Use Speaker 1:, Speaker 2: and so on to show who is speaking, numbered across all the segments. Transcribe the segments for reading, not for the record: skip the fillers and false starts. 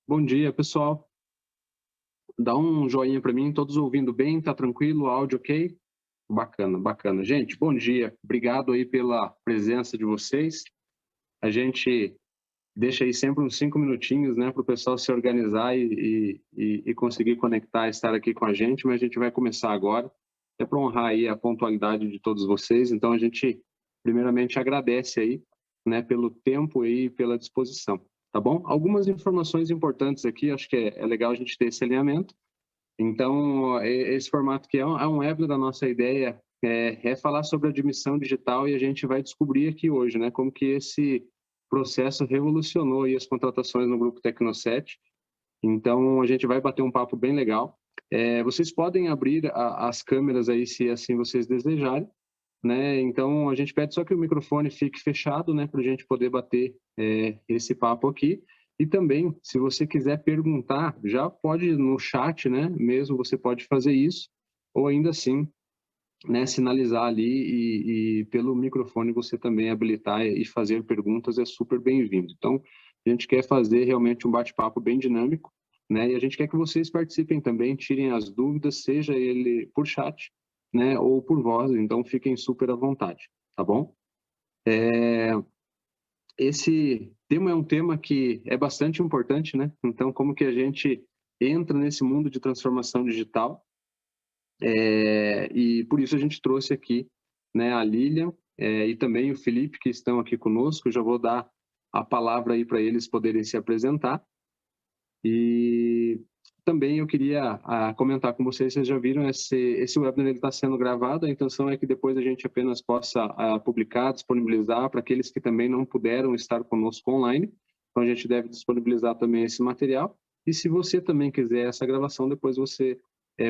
Speaker 1: Bom dia, pessoal. Dá um joinha para mim, todos ouvindo bem? Tá tranquilo? Áudio ok? Bacana, bacana. Gente, bom dia. Obrigado aí pela presença de vocês. A gente deixa aí sempre uns 5 minutinhos, né, para o pessoal se organizar e conseguir conectar, estar aqui com a gente, mas a gente vai começar agora. É para honrar aí a pontualidade de todos vocês, então a gente primeiramente agradece aí, né, pelo tempo e pela disposição. Tá bom? Algumas informações importantes aqui, acho que é legal a gente ter esse alinhamento. Então, esse formato que é um webinar, da nossa ideia é falar sobre admissão digital e a gente vai descobrir aqui hoje, né, como que esse processo revolucionou aí as contratações no Grupo Tecnoset. Então, a gente vai bater um papo bem legal. Vocês podem abrir as câmeras aí, se assim vocês desejarem, né? Então, a gente pede só que o microfone fique fechado, né, para a gente poder bater esse papo aqui. E também, se você quiser perguntar, já pode no chat, né, mesmo você pode fazer isso, ou ainda assim, né, sinalizar ali e pelo microfone você também habilitar e fazer perguntas é super bem-vindo. Então, a gente quer fazer realmente um bate-papo bem dinâmico, né, e a gente quer que vocês participem também, tirem as dúvidas, seja ele por chat, né, ou por voz, então fiquem super à vontade, tá bom? Esse tema é um tema que é bastante importante, né? Então, como que a gente entra nesse mundo de transformação digital? E por isso a gente trouxe aqui, né, a Lilian e também o Felipe, que estão aqui conosco. Eu já vou dar a palavra aí para eles poderem se apresentar. E também eu queria comentar com vocês já viram esse webinar está sendo gravado, a intenção é que depois a gente apenas possa publicar, disponibilizar para aqueles que também não puderam estar conosco online, então a gente deve disponibilizar também esse material, e se você também quiser essa gravação, depois você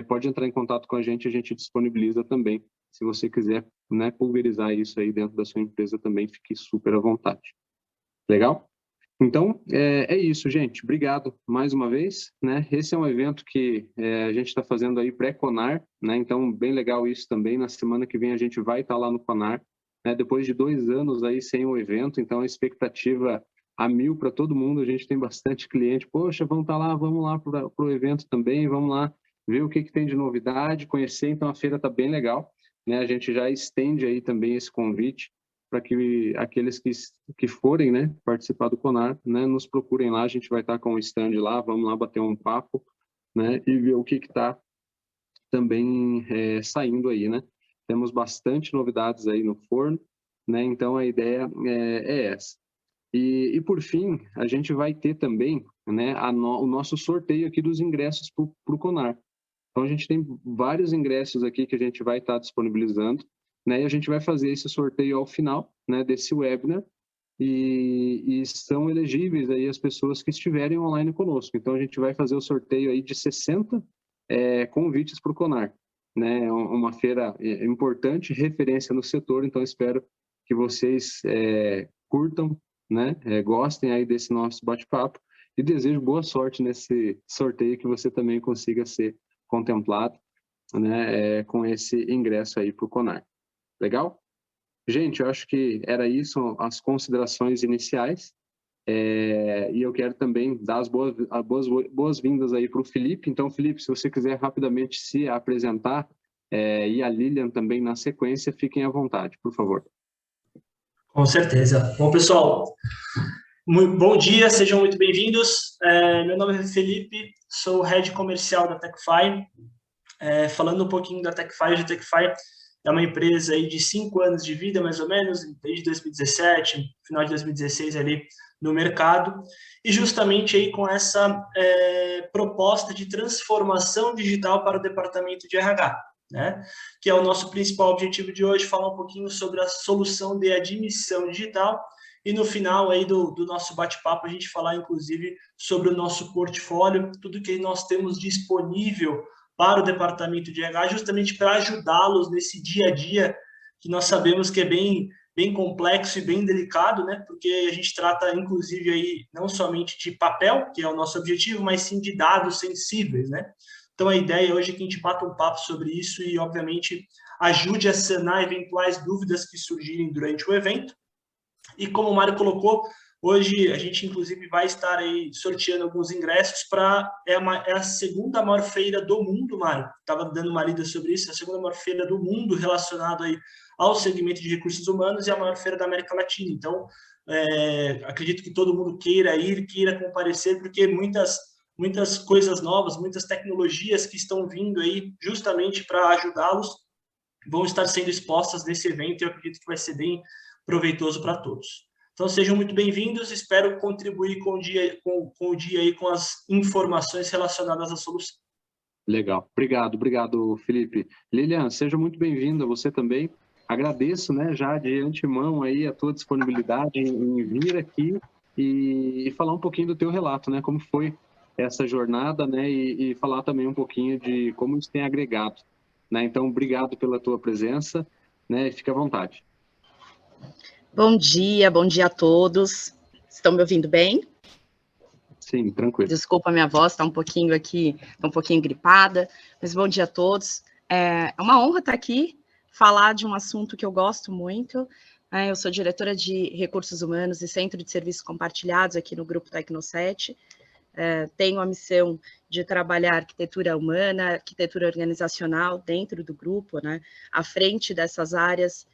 Speaker 1: pode entrar em contato com a gente disponibiliza também, se você quiser, né, pulverizar isso aí dentro da sua empresa também, fique super à vontade. Legal? Então, é isso, gente. Obrigado mais uma vez, né? Esse é um evento que a gente está fazendo aí pré-Conar, né? Então, bem legal isso também. Na semana que vem a gente vai estar lá no Conar, né? Depois de 2 anos aí sem o evento, então a expectativa a 1000 para todo mundo. A gente tem bastante cliente. Poxa, vamos lá para o evento também, vamos lá ver o que tem de novidade, conhecer. Então, a feira está bem legal, né? A gente já estende aí também esse convite para que aqueles que forem, né, participar do Conar, né, nos procurem lá, a gente vai estar com o stand lá, vamos lá bater um papo, né, e ver o que está também saindo aí, né. Temos bastante novidades aí no forno, né, então a ideia é essa. E por fim, a gente vai ter também, né, o nosso sorteio aqui dos ingressos para o Conar. Então, a gente tem vários ingressos aqui que a gente vai estar disponibilizando, né? E a gente vai fazer esse sorteio ao final, né, desse webinar e são elegíveis aí as pessoas que estiverem online conosco. Então, a gente vai fazer o sorteio aí de 60 convites para o Conar, né? É uma feira importante, referência no setor, então espero que vocês curtam, né? Gostem aí desse nosso bate-papo e desejo boa sorte nesse sorteio, que você também consiga ser contemplado, né, com esse ingresso aí para o Conar. Legal? Gente, eu acho que era isso, as considerações iniciais. E eu quero também dar as boas-vindas aí para o Felipe. Então, Felipe, se você quiser rapidamente se apresentar, e a Lilian também na sequência, fiquem à vontade, por favor.
Speaker 2: Com certeza. Bom, pessoal, muito bom dia, sejam muito bem-vindos. Meu nome é Felipe, sou o Head Comercial da Tecfy. Falando um pouquinho da Tecfy, a Tecfy é uma empresa aí de 5 anos de vida, mais ou menos, desde 2017, final de 2016 ali no mercado, e justamente aí com essa proposta de transformação digital para o departamento de RH, né? Que é o nosso principal objetivo de hoje, falar um pouquinho sobre a solução de admissão digital, e no final aí do nosso bate-papo a gente falar inclusive sobre o nosso portfólio, tudo que nós temos disponível para o departamento de RH, justamente para ajudá-los nesse dia a dia, que nós sabemos que é bem complexo e bem delicado, né? Porque a gente trata, inclusive, aí, não somente de papel, que é o nosso objetivo, mas sim de dados sensíveis, né? Então, a ideia hoje é que a gente bata um papo sobre isso e, obviamente, ajude a sanar eventuais dúvidas que surgirem durante o evento. E como o Mário colocou, Hoje a gente, inclusive, vai estar aí sorteando alguns ingressos para... É a segunda maior feira do mundo, Mário. Estava dando uma lida sobre isso. É a segunda maior feira do mundo relacionada aí ao segmento de recursos humanos e a maior feira da América Latina. Então, acredito que todo mundo queira ir, queira comparecer, porque muitas coisas novas, muitas tecnologias que estão vindo aí justamente para ajudá-los vão estar sendo expostas nesse evento e eu acredito que vai ser bem proveitoso para todos. Então, sejam muito bem-vindos, espero contribuir com o dia e com as informações relacionadas à solução.
Speaker 1: Legal, obrigado, Felipe. Lilian, seja muito bem-vinda, você também. Agradeço, né, já de antemão aí a tua disponibilidade em vir aqui e falar um pouquinho do teu relato, né, como foi essa jornada, né, e falar também um pouquinho de como isso tem agregado, né. Então, obrigado pela tua presença, né, e fica à vontade.
Speaker 3: Bom dia a todos. Estão me ouvindo bem?
Speaker 1: Sim, tranquilo.
Speaker 3: Desculpa a minha voz, está um pouquinho gripada, mas bom dia a todos. É uma honra estar aqui, falar de um assunto que eu gosto muito. Eu sou diretora de Recursos Humanos e Centro de Serviços Compartilhados aqui no Grupo Tecno7. Tenho a missão de trabalhar arquitetura humana, arquitetura organizacional dentro do grupo, né, à frente dessas áreas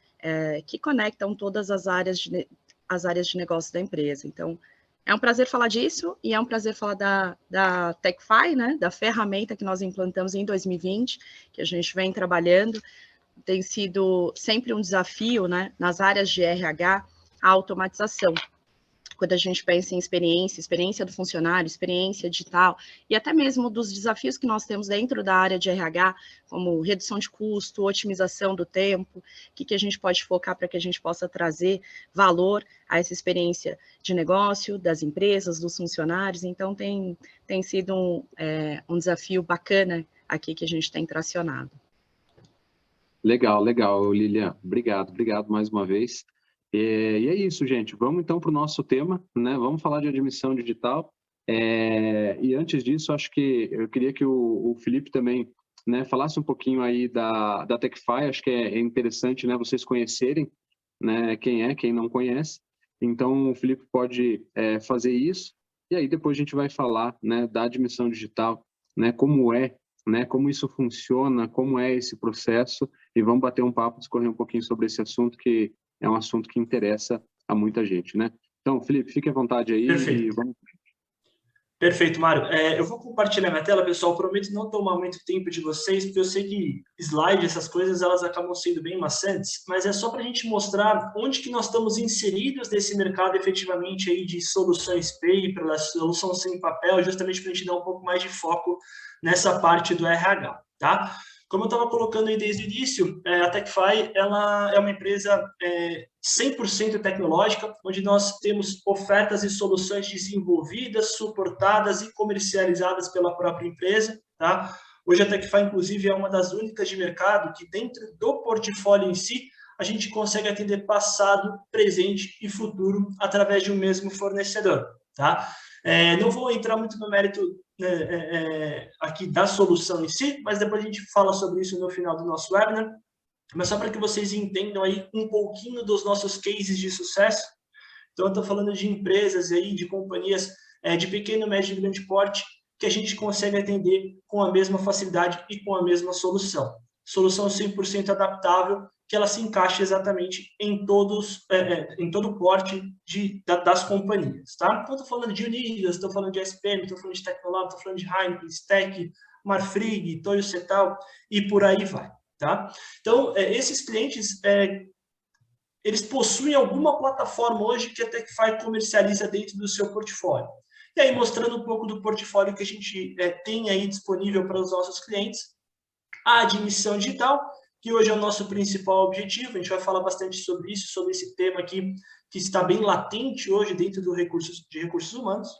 Speaker 3: que conectam todas as áreas de negócio da empresa. Então, é um prazer falar disso e é um prazer falar da TechFi, né, da ferramenta que nós implantamos em 2020, que a gente vem trabalhando. Tem sido sempre um desafio, né, nas áreas de RH, a automatização. Quando a gente pensa em experiência do funcionário, experiência digital, e até mesmo dos desafios que nós temos dentro da área de RH, como redução de custo, otimização do tempo, o que a gente pode focar para que a gente possa trazer valor a essa experiência de negócio, das empresas, dos funcionários. Então, tem sido um desafio bacana aqui que a gente tem tracionado.
Speaker 1: Legal, Lilian. Obrigado mais uma vez. E é isso, gente. Vamos então para o nosso tema, né? Vamos falar de admissão digital. E antes disso, acho que eu queria que o Felipe também, né, falasse um pouquinho aí da TechFi. Acho que é interessante, né, vocês conhecerem, né, quem não conhece. Então, o Felipe pode fazer isso. E aí depois a gente vai falar, né, da admissão digital, né, como isso funciona, como é esse processo. E vamos bater um papo, discorrer um pouquinho sobre esse assunto que é um assunto que interessa a muita gente, né? Então, Felipe, fique à vontade aí.
Speaker 2: Perfeito.
Speaker 1: E vamos...
Speaker 2: Perfeito, Mário. Eu vou compartilhar minha tela, pessoal. Prometo não tomar muito tempo de vocês, porque eu sei que slide, essas coisas, elas acabam sendo bem maçantes, mas é só para a gente mostrar onde que nós estamos inseridos nesse mercado efetivamente aí de soluções paper, solução sem papel, justamente para a gente dar um pouco mais de foco nessa parte do RH, tá? Como eu estava colocando aí desde o início, a TechFi ela é uma empresa 100% tecnológica, onde nós temos ofertas e soluções desenvolvidas, suportadas e comercializadas pela própria empresa. Tá? Hoje a TechFi, inclusive, é uma das únicas de mercado que, dentro do portfólio em si, a gente consegue atender passado, presente e futuro através de um mesmo fornecedor. Tá? Não vou entrar muito no mérito aqui da solução em si, mas depois a gente fala sobre isso no final do nosso webinar. Mas só para que vocês entendam aí um pouquinho dos nossos cases de sucesso. Então, eu estou falando de empresas aí, de companhias de pequeno, médio e grande porte, que a gente consegue atender com a mesma facilidade e com a mesma solução. Solução 100% adaptável, que ela se encaixa exatamente em todo o porte das companhias. Tá? Então, estou falando de Unidas, estou falando de SPM, estou falando de Tecnolab, estou falando de Heineken, Stack, Marfrig, Toyo Setal e por aí vai. Tá? Então, esses clientes, eles possuem alguma plataforma hoje que a TechFi comercializa dentro do seu portfólio. E aí, mostrando um pouco do portfólio que a gente tem aí disponível para os nossos clientes, a admissão digital, que hoje é o nosso principal objetivo. A gente vai falar bastante sobre isso, sobre esse tema aqui, que está bem latente hoje dentro de recursos humanos.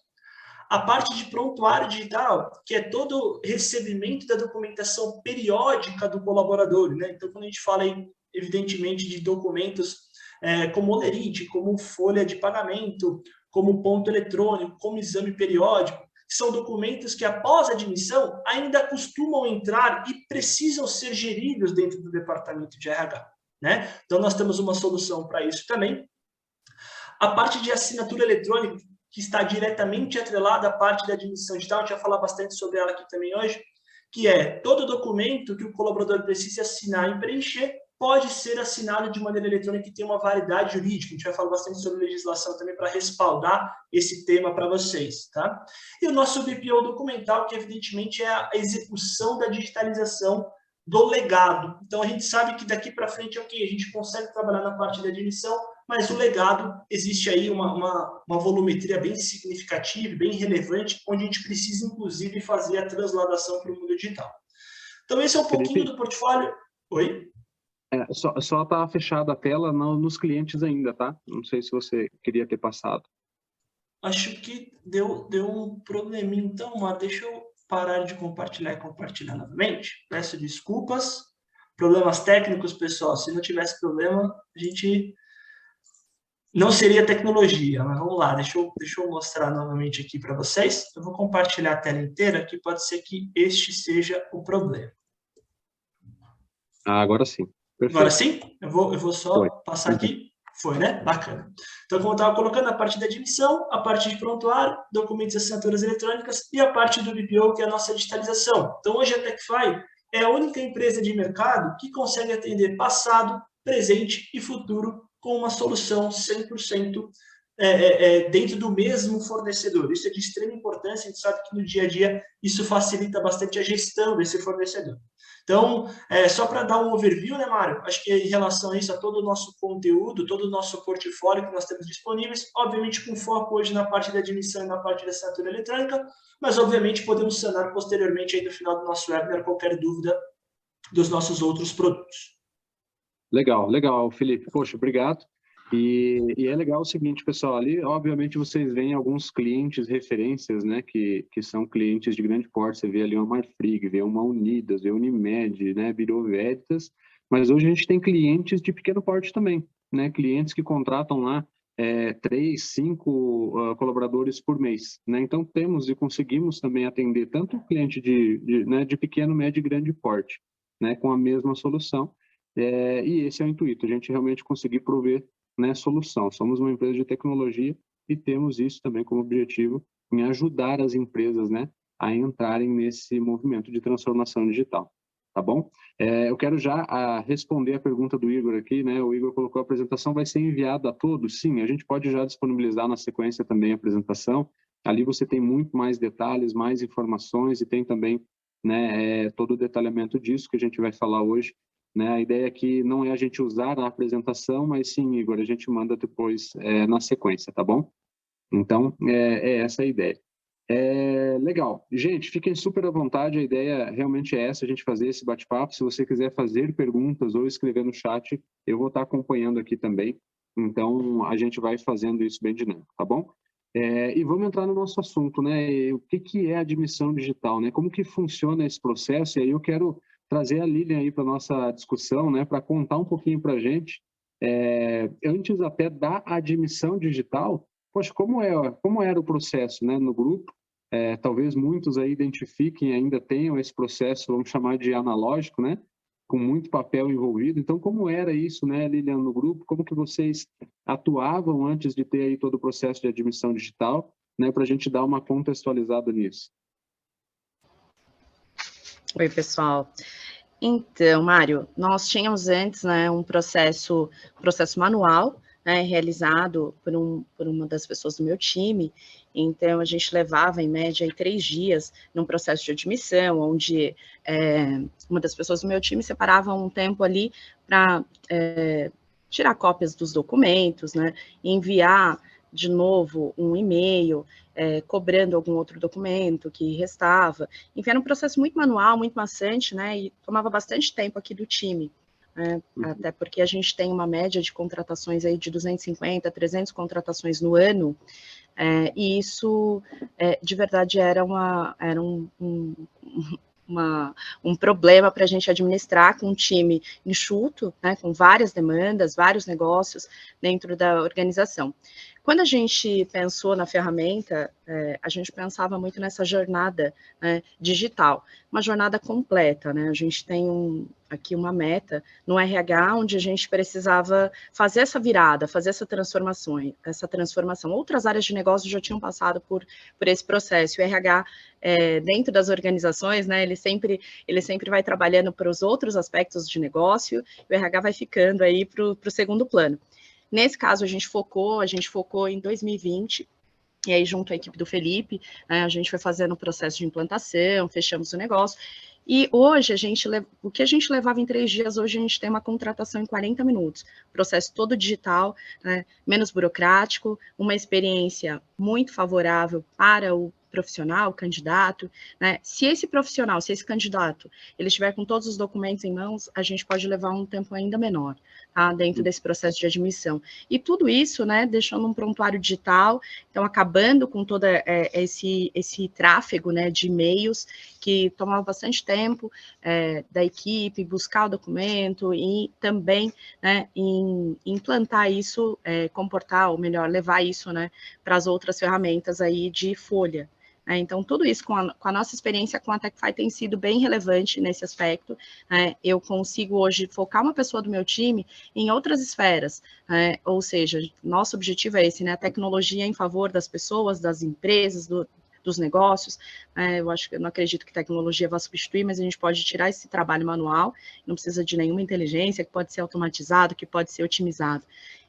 Speaker 2: A parte de prontuário digital, que é todo o recebimento da documentação periódica do colaborador, né? Então, quando a gente fala, aí, evidentemente, de documentos como olerite, como folha de pagamento, como ponto eletrônico, como exame periódico, que são documentos que, após a admissão, ainda costumam entrar e precisam ser geridos dentro do departamento de RH, né? Então, nós temos uma solução para isso também. a parte de assinatura eletrônica, que está diretamente atrelada à parte da admissão digital, a gente vai falar bastante sobre ela aqui também hoje, que é todo documento que o colaborador precisa assinar e preencher pode ser assinado de maneira eletrônica e tem uma validade jurídica. A gente vai falar bastante sobre legislação também para respaldar esse tema para vocês, tá? E o nosso BPO documental, que evidentemente é a execução da digitalização do legado. Então, a gente sabe que daqui para frente, ok, a gente consegue trabalhar na parte da admissão, mas o legado, existe aí uma volumetria bem significativa, bem relevante, onde a gente precisa, inclusive, fazer a transladação para o mundo digital. Então, esse é um pouquinho do portfólio. Oi?
Speaker 1: Só está fechada a tela nos clientes ainda, tá? Não sei se você queria ter passado.
Speaker 2: Acho que deu um probleminha, então, mas deixa eu parar de compartilhar e compartilhar novamente. Peço desculpas. Problemas técnicos, pessoal. Se não tivesse problema, a gente não seria tecnologia, mas vamos lá. Deixa eu mostrar novamente aqui para vocês. Eu vou compartilhar a tela inteira, que pode ser que este seja o problema.
Speaker 1: Agora sim. Perfeito.
Speaker 2: Agora sim? Eu vou só passar aqui. Foi, né? Bacana. Então, como eu estava colocando, a parte da admissão, a parte de prontuário, documentos e assinaturas eletrônicas e a parte do BPO, que é a nossa digitalização. Então, hoje a TechFi é a única empresa de mercado que consegue atender passado, presente e futuro com uma solução 100% dentro do mesmo fornecedor. Isso é de extrema importância, a gente sabe que no dia a dia isso facilita bastante a gestão desse fornecedor. Então, só para dar um overview, né, Mário? Acho que em relação a isso, a todo o nosso conteúdo, todo o nosso portfólio que nós temos disponíveis, obviamente com foco hoje na parte da admissão e na parte da assinatura eletrônica, mas obviamente podemos sanar posteriormente aí no final do nosso webinar qualquer dúvida dos nossos outros produtos.
Speaker 1: Legal, Felipe. Poxa, obrigado. E é legal o seguinte, pessoal, ali, obviamente, vocês veem alguns clientes referências, né, que são clientes de grande porte. Você vê ali uma Marfrig, vê uma Unidas, vê Unimed, né, Bureau Veritas, mas hoje a gente tem clientes de pequeno porte também, né, clientes que contratam lá 3, 5 colaboradores por mês, né, então temos e conseguimos também atender tanto o cliente de pequeno, médio e grande porte, né, com a mesma solução, e esse é o intuito, a gente realmente conseguir prover, né, solução. Somos uma empresa de tecnologia e temos isso também como objetivo em ajudar as empresas, né, a entrarem nesse movimento de transformação digital, tá bom? Eu quero já responder a pergunta do Igor aqui, né, o Igor colocou: a apresentação vai ser enviada a todos? Sim, a gente pode já disponibilizar na sequência também a apresentação, ali você tem muito mais detalhes, mais informações e tem também, né, todo o detalhamento disso que a gente vai falar hoje. Né, a ideia aqui não é a gente usar a apresentação, mas sim, Igor, a gente manda depois na sequência, tá bom? Então, é essa a ideia. Legal. Gente, fiquem super à vontade, a ideia realmente é essa, a gente fazer esse bate-papo. Se você quiser fazer perguntas ou escrever no chat, eu vou estar acompanhando aqui também. Então, a gente vai fazendo isso bem dinâmico, tá bom? E vamos entrar no nosso assunto, né? O que é admissão digital, né? Como que funciona esse processo? E aí eu quero trazer a Lilian aí para a nossa discussão, né, para contar um pouquinho para a gente, antes até da admissão digital, poxa, como era o processo, né, no grupo. Talvez muitos aí identifiquem, ainda tenham esse processo, vamos chamar de analógico, né, com muito papel envolvido. Então, como era isso, né, Lilian, no grupo? Como que vocês atuavam antes de ter aí todo o processo de admissão digital, né, para a gente dar uma contextualizada nisso?
Speaker 3: Oi, pessoal. Então, Mário, nós tínhamos antes, né, um processo manual, né, realizado por uma das pessoas do meu time. Então, a gente levava, em média, 3 dias num processo de admissão, onde uma das pessoas do meu time separava um tempo ali para tirar cópias dos documentos, né, enviar de novo um e-mail, cobrando algum outro documento que restava. Enfim, era um processo muito manual, muito maçante, né, e tomava bastante tempo aqui do time, né, até porque a gente tem uma média de contratações aí de 250, 300 contratações no ano, e isso, de verdade, era um problema para a gente administrar com um time enxuto, né, com várias demandas, vários negócios dentro da organização. Quando a gente pensou na ferramenta, a gente pensava muito nessa jornada, né, digital, uma jornada completa, né? A gente tem aqui uma meta no RH onde a gente precisava fazer essa virada, fazer essa transformação. Outras áreas de negócio já tinham passado por esse processo. O RH, dentro das organizações, né, ele sempre vai trabalhando para os outros aspectos de negócio, e o RH vai ficando aí para o segundo plano. Nesse caso, a gente focou em 2020, e aí junto à equipe do Felipe, né, a gente foi fazendo o processo de implantação, fechamos o negócio, e hoje, o que a gente levava em 3 dias, hoje a gente tem uma contratação em 40 minutos, processo todo digital, né, menos burocrático, uma experiência muito favorável para o profissional, o candidato, né? Se esse candidato, ele estiver com todos os documentos em mãos, a gente pode levar um tempo ainda menor, tá? Dentro desse processo de admissão. E tudo isso, né, deixando um prontuário digital, então acabando com todo esse tráfego, né, de e-mails que tomava bastante tempo da equipe, buscar o documento e também, né, implantar isso, comportar, ou melhor, levar isso, né, para as outras ferramentas aí de folha. Então, tudo isso com a nossa experiência com a TechFi tem sido bem relevante nesse aspecto. Eu consigo hoje focar uma pessoa do meu time em outras esferas, ou seja, nosso objetivo é esse, né? A tecnologia em favor das pessoas, das empresas, dos negócios. Eu não acredito que tecnologia vá substituir, mas a gente pode tirar esse trabalho manual, não precisa de nenhuma inteligência, que pode ser automatizado, que pode ser otimizado.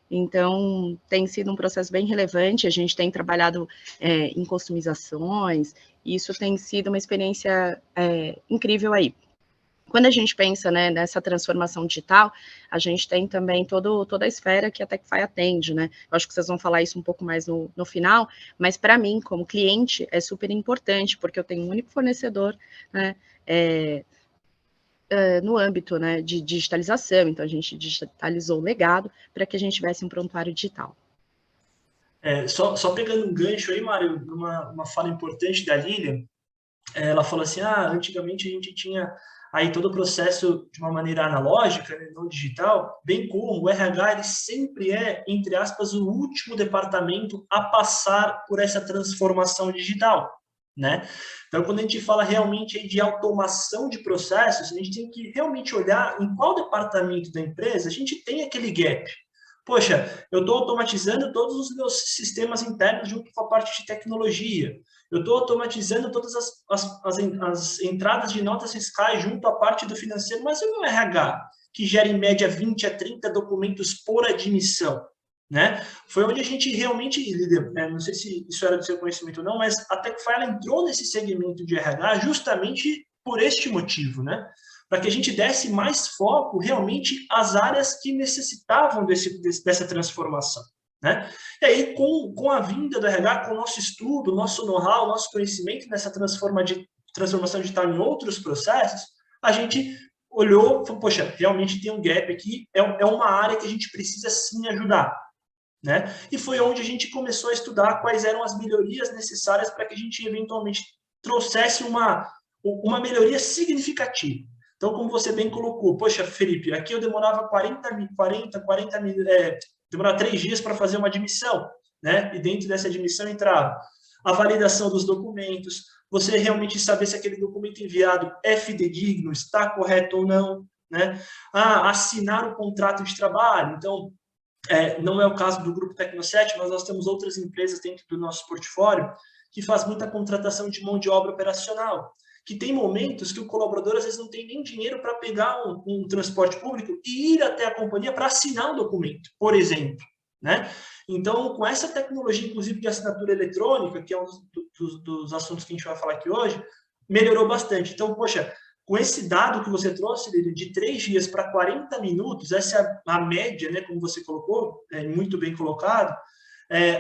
Speaker 3: Então, tem sido um processo bem relevante, a gente tem trabalhado em customizações, e isso tem sido uma experiência incrível aí. Quando a gente pensa, né, nessa transformação digital, a gente tem também toda a esfera que a TechFi atende, né? Eu acho que vocês vão falar isso um pouco mais no final, mas para mim, como cliente, é super importante, porque eu tenho um único fornecedor, né, no âmbito, né, de digitalização, então a gente digitalizou o legado para que a gente tivesse um prontuário digital.
Speaker 2: Só pegando um gancho aí, Mário, uma fala importante da Lilian, ela falou assim, antigamente a gente tinha aí todo o processo de uma maneira analógica, né, não digital, bem como o RH ele sempre entre aspas, o último departamento a passar por essa transformação digital, né? Então, quando a gente fala realmente de automação de processos, a gente tem que realmente olhar em qual departamento da empresa a gente tem aquele gap. Poxa, eu estou automatizando todos os meus sistemas internos junto com a parte de tecnologia. Eu estou automatizando todas as entradas de notas fiscais junto à parte do financeiro, mas e o meu RH, que gera em média 20 a 30 documentos por admissão, né? Foi onde a gente realmente, não sei se isso era do seu conhecimento ou não, mas a TechFi entrou nesse segmento de RH justamente por este motivo, né? Para que a gente desse mais foco realmente às áreas que necessitavam dessa transformação, né? E aí, com a vinda do RH, com o nosso estudo, nosso know-how, nosso conhecimento nessa transformação digital em outros processos, a gente olhou e falou, poxa, realmente tem um gap aqui, é uma área que a gente precisa sim ajudar, né? E foi onde a gente começou a estudar quais eram as melhorias necessárias para que a gente eventualmente trouxesse uma melhoria significativa. Então, como você bem colocou, poxa, Felipe, aqui eu demorava 3 dias para fazer uma admissão, né? E dentro dessa admissão entrava a validação dos documentos, você realmente saber se aquele documento enviado é fidedigno, está correto ou não, né? Assinar o contrato de trabalho. Então, não é o caso do Grupo Tecno7, mas nós temos outras empresas dentro do nosso portfólio que faz muita contratação de mão de obra operacional, que tem momentos que o colaborador às vezes não tem nem dinheiro para pegar um transporte público e ir até a companhia para assinar um documento, por exemplo, né? Então, com essa tecnologia, inclusive de assinatura eletrônica, que é um dos assuntos que a gente vai falar aqui hoje, melhorou bastante. Então, poxa, com esse dado que você trouxe, de 3 dias para 40 minutos, essa é a média, né, como você colocou, muito bem colocado,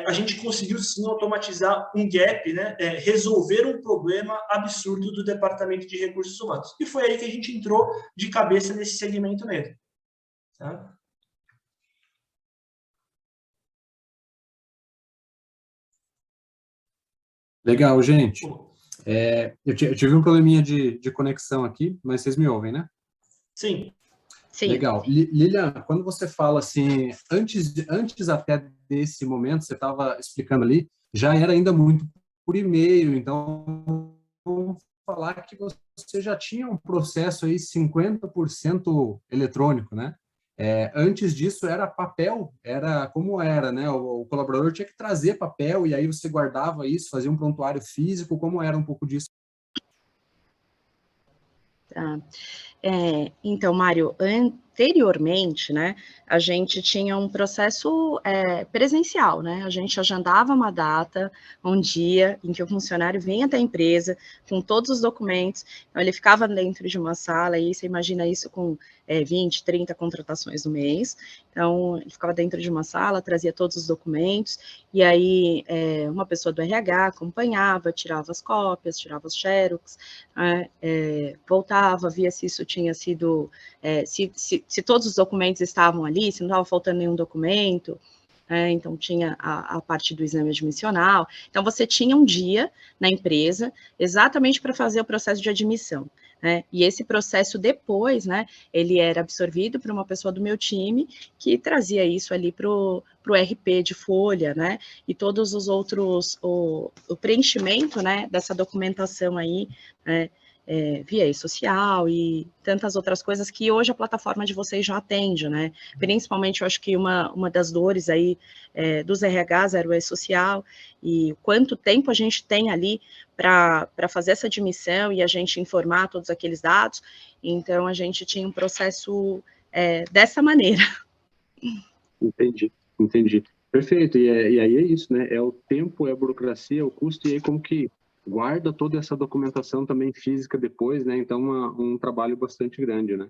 Speaker 2: a gente conseguiu sim automatizar um gap, né, resolver um problema absurdo do Departamento de Recursos Humanos. E foi aí que a gente entrou de cabeça nesse segmento mesmo. Tá?
Speaker 1: Legal, gente. Eu tive um probleminha de conexão aqui, mas vocês me ouvem, né?
Speaker 2: Sim.
Speaker 3: Sim.
Speaker 1: Legal. Lilian, quando você fala assim, antes até desse momento, você estava explicando ali, já era ainda muito por e-mail, então vamos falar que você já tinha um processo aí 50% eletrônico, né? Antes disso era papel, era como era, né? O colaborador tinha que trazer papel e aí você guardava isso, fazia um prontuário físico, como era um pouco disso?
Speaker 3: Tá. Então, Mário, anteriormente, né, a gente tinha um processo presencial, né? A gente agendava uma data, um dia em que o funcionário vinha até a empresa com todos os documentos, então ele ficava dentro de uma sala, e você imagina isso com 20, 30 contratações no mês, então ele ficava dentro de uma sala, trazia todos os documentos, e aí uma pessoa do RH acompanhava, tirava as cópias, tirava os xerox, voltava, via se isso tinha sido, se todos os documentos estavam ali, se não estava faltando nenhum documento, então tinha a parte do exame admissional. Então você tinha um dia na empresa exatamente para fazer o processo de admissão. E esse processo depois, ele era absorvido por uma pessoa do meu time que trazia isso ali para o RP de folha, e todos os outros, o preenchimento, dessa documentação aí, via e-social e tantas outras coisas que hoje a plataforma de vocês já atende, Principalmente, eu acho que uma das dores aí dos RHs era o e-social, e quanto tempo a gente tem ali para fazer essa admissão e a gente informar todos aqueles dados. Então, a gente tinha um processo dessa maneira.
Speaker 1: Entendi. Perfeito. E aí é isso, né? É o tempo, é a burocracia, é o custo, e aí como que guarda toda essa documentação também física depois, né? Então, um trabalho bastante grande, né?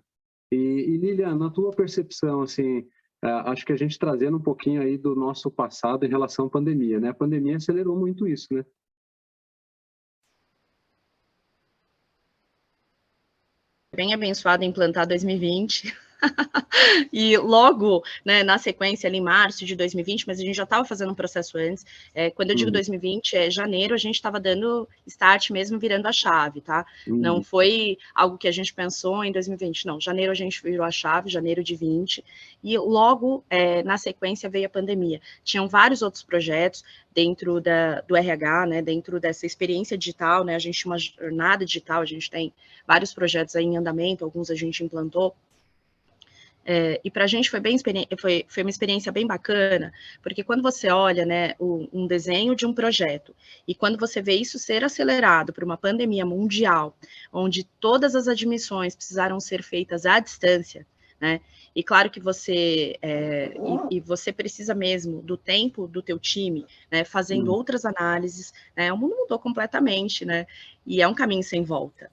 Speaker 1: E Lilian, na tua percepção, assim, acho que a gente trazendo um pouquinho aí do nosso passado em relação à pandemia, né? A pandemia acelerou muito isso, né?
Speaker 3: Bem abençoado implantar 2020. E logo, na sequência, ali em março de 2020, mas a gente já estava fazendo um processo antes. Quando eu digo 2020, janeiro, a gente estava dando start mesmo, virando a chave, tá? Não foi algo que a gente pensou em 2020, não. Janeiro a gente virou a chave, janeiro de 20, e logo, na sequência, veio a pandemia. Tinham vários outros projetos dentro do RH, dentro dessa experiência digital, A gente tinha uma jornada digital, a gente tem vários projetos aí em andamento, alguns a gente implantou. E para a gente foi uma experiência bem bacana, porque quando você olha, um desenho de um projeto, e quando você vê isso ser acelerado por uma pandemia mundial, onde todas as admissões precisaram ser feitas à distância, e claro que você você precisa mesmo do tempo do teu time, fazendo outras análises, o mundo mudou completamente, e é um caminho sem volta.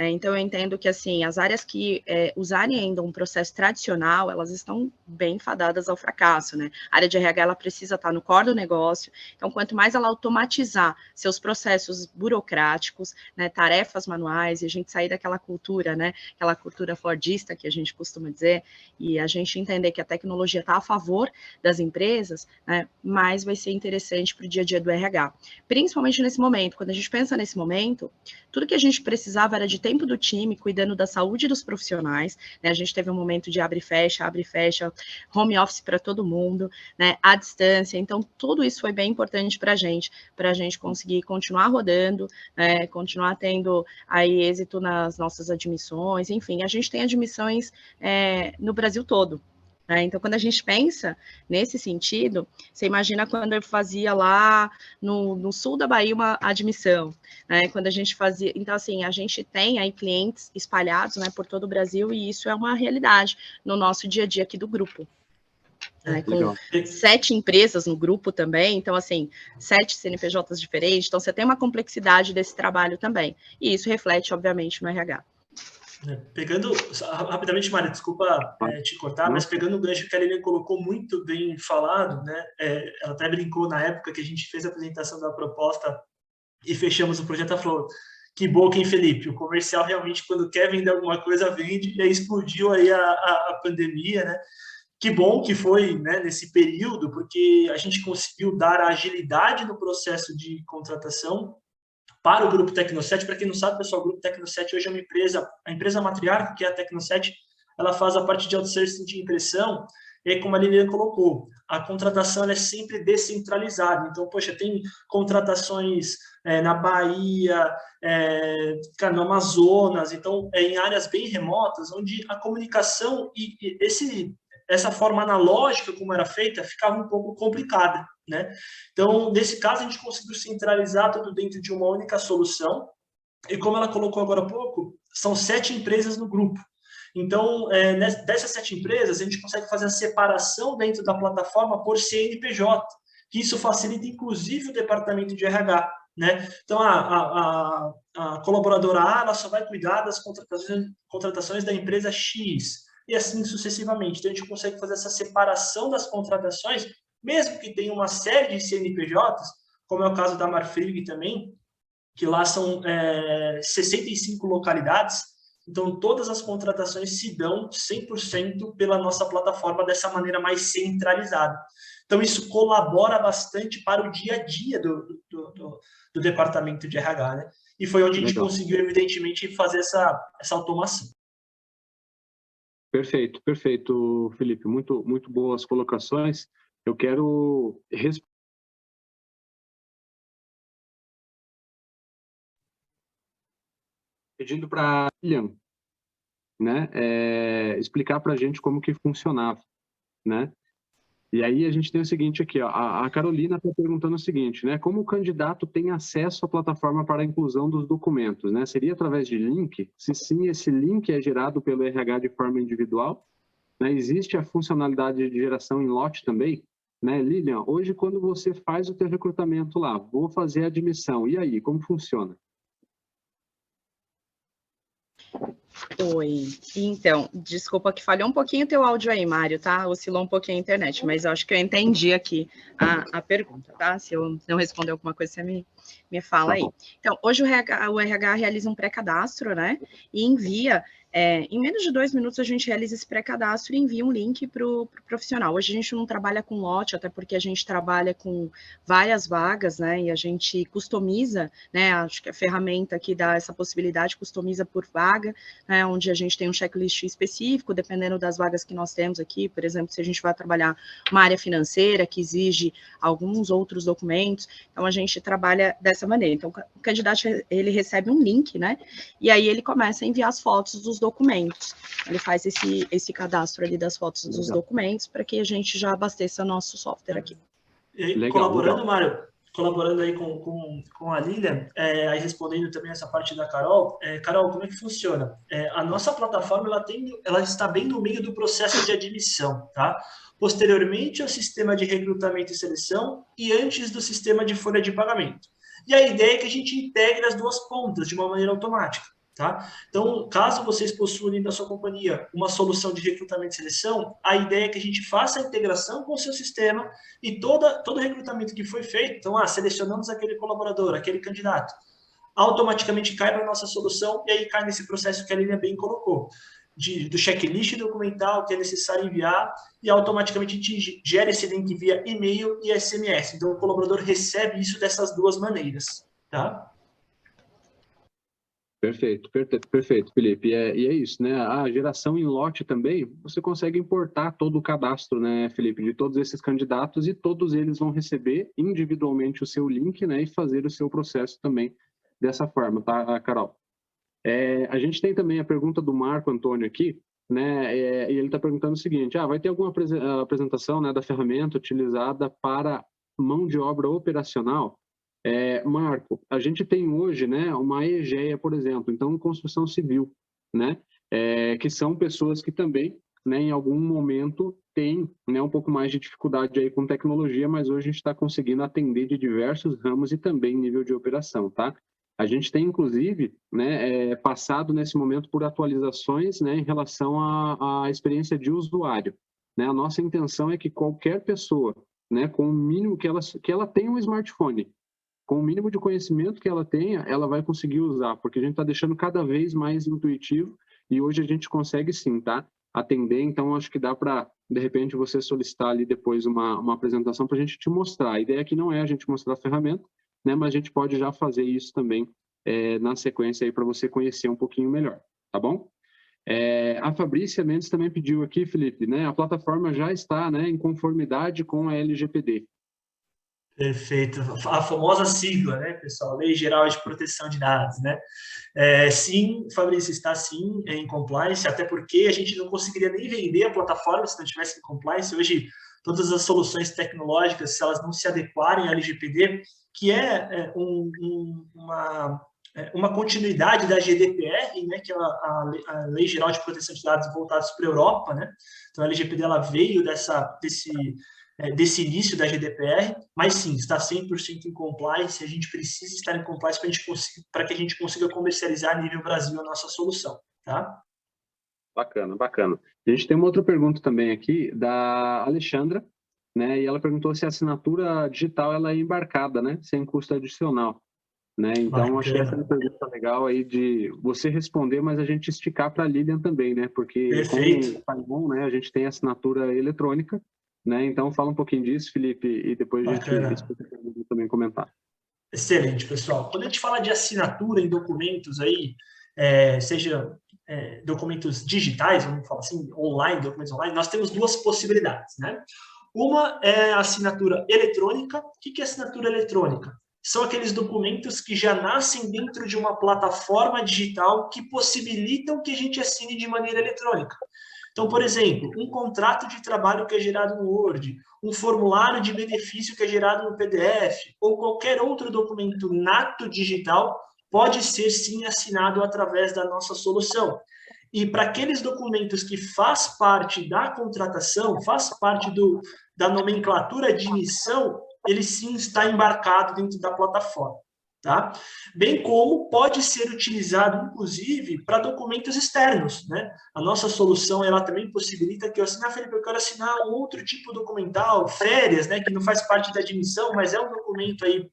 Speaker 3: Então, eu entendo que, assim, as áreas que usarem ainda um processo tradicional, elas estão bem fadadas ao fracasso, A área de RH, ela precisa estar no core do negócio. Então, quanto mais ela automatizar seus processos burocráticos, tarefas manuais, e a gente sair daquela cultura, aquela cultura fordista que a gente costuma dizer, e a gente entender que a tecnologia está a favor das empresas, mais vai ser interessante para o dia a dia do RH. Principalmente nesse momento, quando a gente pensa nesse momento, tudo que a gente precisava era de tempo do time, cuidando da saúde dos profissionais, A gente teve um momento de abre e fecha, home office para todo mundo, à distância. Então, tudo isso foi bem importante para a gente conseguir continuar rodando, continuar tendo aí êxito nas nossas admissões. Enfim, a gente tem admissões no Brasil todo. Então, quando a gente pensa nesse sentido, você imagina quando eu fazia lá no sul da Bahia uma admissão, quando a gente fazia... Então, assim, a gente tem aí clientes espalhados, por todo o Brasil, e isso é uma realidade no nosso dia a dia aqui do grupo. Com 7 empresas no grupo também, então, assim, 7 CNPJs diferentes, então você tem uma complexidade desse trabalho também, e isso reflete, obviamente, no RH.
Speaker 2: Pegando, rapidamente, Mário, desculpa te cortar, mas pegando o gancho que a Lilian colocou muito bem falado, ela até brincou na época que a gente fez a apresentação da proposta e fechamos o projeto, ela falou, que boca, hein, Felipe? O comercial realmente, quando quer vender alguma coisa, vende, e aí explodiu aí a pandemia, Que bom que foi nesse período, porque a gente conseguiu dar agilidade no processo de contratação para o Grupo Tecnoset. Para quem não sabe, pessoal, o Grupo Tecnoset hoje é uma empresa, a empresa matriarca, que é a Tecnoset, ela faz a parte de outsourcing de impressão, e aí, como a Lilian colocou, a contratação ela é sempre descentralizada. Então, poxa, tem contratações na Bahia, no Amazonas, então, em áreas bem remotas, onde a comunicação e essa forma analógica como era feita ficava um pouco complicada, né? Então, nesse caso, a gente conseguiu centralizar tudo dentro de uma única solução, e como ela colocou agora há pouco, são 7 empresas no grupo. Então, dessas 7 empresas, a gente consegue fazer a separação dentro da plataforma por CNPJ, que isso facilita, inclusive, o departamento de RH, né? Então, a colaboradora A, ela só vai cuidar das contratações da empresa X, e assim sucessivamente. Então, a gente consegue fazer essa separação das contratações, mesmo que tenha uma série de CNPJs, como é o caso da Marfrig também, que lá são 65 localidades. Então, todas as contratações se dão 100% pela nossa plataforma, dessa maneira mais centralizada. Então, isso colabora bastante para o dia a dia do departamento de RH, né? E foi onde a gente conseguiu, evidentemente, fazer essa automação.
Speaker 1: Perfeito, perfeito, Felipe. Muito, muito boas colocações. Eu quero pedindo para a Lilian, né, explicar para a gente como que funcionava, né? E aí a gente tem o seguinte aqui, ó, a Carolina está perguntando o seguinte, né? Como o candidato tem acesso à plataforma para a inclusão dos documentos, né? Seria através de link? Se sim, esse link é gerado pelo RH de forma individual? Né? Existe a funcionalidade de geração em lote também? Né, Lilian, hoje quando você faz o teu recrutamento lá, vou fazer a admissão, e aí, como funciona?
Speaker 3: Oi, então, desculpa que falhou um pouquinho o teu áudio aí, Mário, tá? Oscilou um pouquinho a internet, mas eu acho que eu entendi aqui a pergunta, tá? Se eu não responder alguma coisa, você me fala aí. Então, hoje o RH realiza um pré-cadastro, né? E envia, em menos de 2 minutos a gente realiza esse pré-cadastro e envia um link para o profissional. Hoje a gente não trabalha com lote, até porque a gente trabalha com várias vagas, né? E a gente customiza, né? Acho que a ferramenta que dá essa possibilidade customiza por vaga, né, onde a gente tem um checklist específico, dependendo das vagas que nós temos aqui. Por exemplo, se a gente vai trabalhar uma área financeira que exige alguns outros documentos, então a gente trabalha dessa maneira. Então, o candidato, ele recebe um link, né, e aí ele começa a enviar as fotos dos documentos. Ele faz esse cadastro ali das fotos dos documentos para que a gente já abasteça nosso software aqui.
Speaker 2: E aí, colaborando, Mário, colaborando aí com a Lilian, aí respondendo também essa parte da Carol. Carol, como é que funciona? A nossa plataforma ela está bem no meio do processo de admissão, tá? Posteriormente ao sistema de recrutamento e seleção e antes do sistema de folha de pagamento. E a ideia é que a gente integre as duas pontas de uma maneira automática. Tá? Então, caso vocês possuam dentro da sua companhia uma solução de recrutamento e seleção, a ideia é que a gente faça a integração com o seu sistema e todo recrutamento que foi feito, então, selecionamos aquele colaborador, aquele candidato, automaticamente cai para a nossa solução e aí cai nesse processo que a Lilian bem colocou, do checklist documental que é necessário enviar e automaticamente a gente gera esse link via e-mail e SMS. Então, o colaborador recebe isso dessas duas maneiras, tá?
Speaker 1: Perfeito, Felipe. E é isso, né? A geração em lote também, você consegue importar todo o cadastro, né, Felipe, de todos esses candidatos e todos eles vão receber individualmente o seu link, né, e fazer o seu processo também dessa forma, tá, Carol? A gente tem também a pergunta do Marco Antônio aqui, né, e ele está perguntando o seguinte, vai ter alguma apresentação, né, da ferramenta utilizada para mão de obra operacional? Marco, a gente tem hoje, né, uma EGEA, por exemplo, então construção civil, né, que são pessoas que também, né, em algum momento têm, né, um pouco mais de dificuldade aí com tecnologia, mas hoje a gente está conseguindo atender de diversos ramos e também nível de operação, tá? A gente tem, inclusive, né, passado nesse momento por atualizações, né, em relação à experiência de usuário, né? A nossa intenção é que qualquer pessoa, né, com o mínimo que ela tenha um smartphone, com o mínimo de conhecimento que ela tenha, ela vai conseguir usar, porque a gente está deixando cada vez mais intuitivo e hoje a gente consegue sim, tá? Atender, então acho que dá para, de repente, você solicitar ali depois uma apresentação para a gente te mostrar. A ideia aqui não é a gente mostrar a ferramenta, né? Mas a gente pode já fazer isso também na sequência aí para você conhecer um pouquinho melhor, tá bom? A Fabrícia Mendes também pediu aqui, Felipe, né? A plataforma já está, né, em conformidade com a LGPD.
Speaker 2: Perfeito. A famosa sigla, né, pessoal? Lei Geral de Proteção de Dados, né? Sim, Fabrício, está sim em compliance, até porque a gente não conseguiria nem vender a plataforma se não tivesse em compliance. Hoje, todas as soluções tecnológicas, se elas não se adequarem à LGPD, que uma continuidade da GDPR, né, que é a Lei Geral de Proteção de Dados voltados para a Europa, né? Então, a LGPD ela veio desse início da GDPR, mas sim, está 100% em compliance, a gente precisa estar em compliance para que a gente consiga comercializar a nível Brasil a nossa solução, tá?
Speaker 1: Bacana, bacana. A gente tem uma outra pergunta também aqui, da Alexandra, né, e ela perguntou se a assinatura digital ela é embarcada, né, sem custo adicional, né, então
Speaker 2: Bacana.
Speaker 1: acho que essa é uma pergunta legal aí de você responder, mas a gente esticar para a Lilian também, né, porque
Speaker 2: Perfeito.
Speaker 1: com o Paimon, né, a gente tem assinatura eletrônica, né, então fala um pouquinho disso, Felipe, e depois a gente explica também comentar.
Speaker 2: Excelente, pessoal. Quando a gente fala de assinatura em documentos aí, seja documentos digitais, vamos falar assim, online, documentos online, nós temos duas possibilidades, né? Uma é a assinatura eletrônica. O que é assinatura eletrônica? São aqueles documentos que já nascem dentro de uma plataforma digital que possibilitam que a gente assine de maneira eletrônica. Então, por exemplo, um contrato de trabalho que é gerado no Word, um formulário de benefício que é gerado no PDF, ou qualquer outro documento nato digital, pode ser sim assinado através da nossa solução. E para aqueles documentos que faz parte da contratação, faz parte da nomenclatura de emissão, ele sim está embarcado dentro da plataforma. Tá? Bem como pode ser utilizado, inclusive, para documentos externos, né? A nossa solução, ela também possibilita que eu assine, Felipe, eu quero assinar um outro tipo documental, férias, né? Que não faz parte da admissão, mas é um documento aí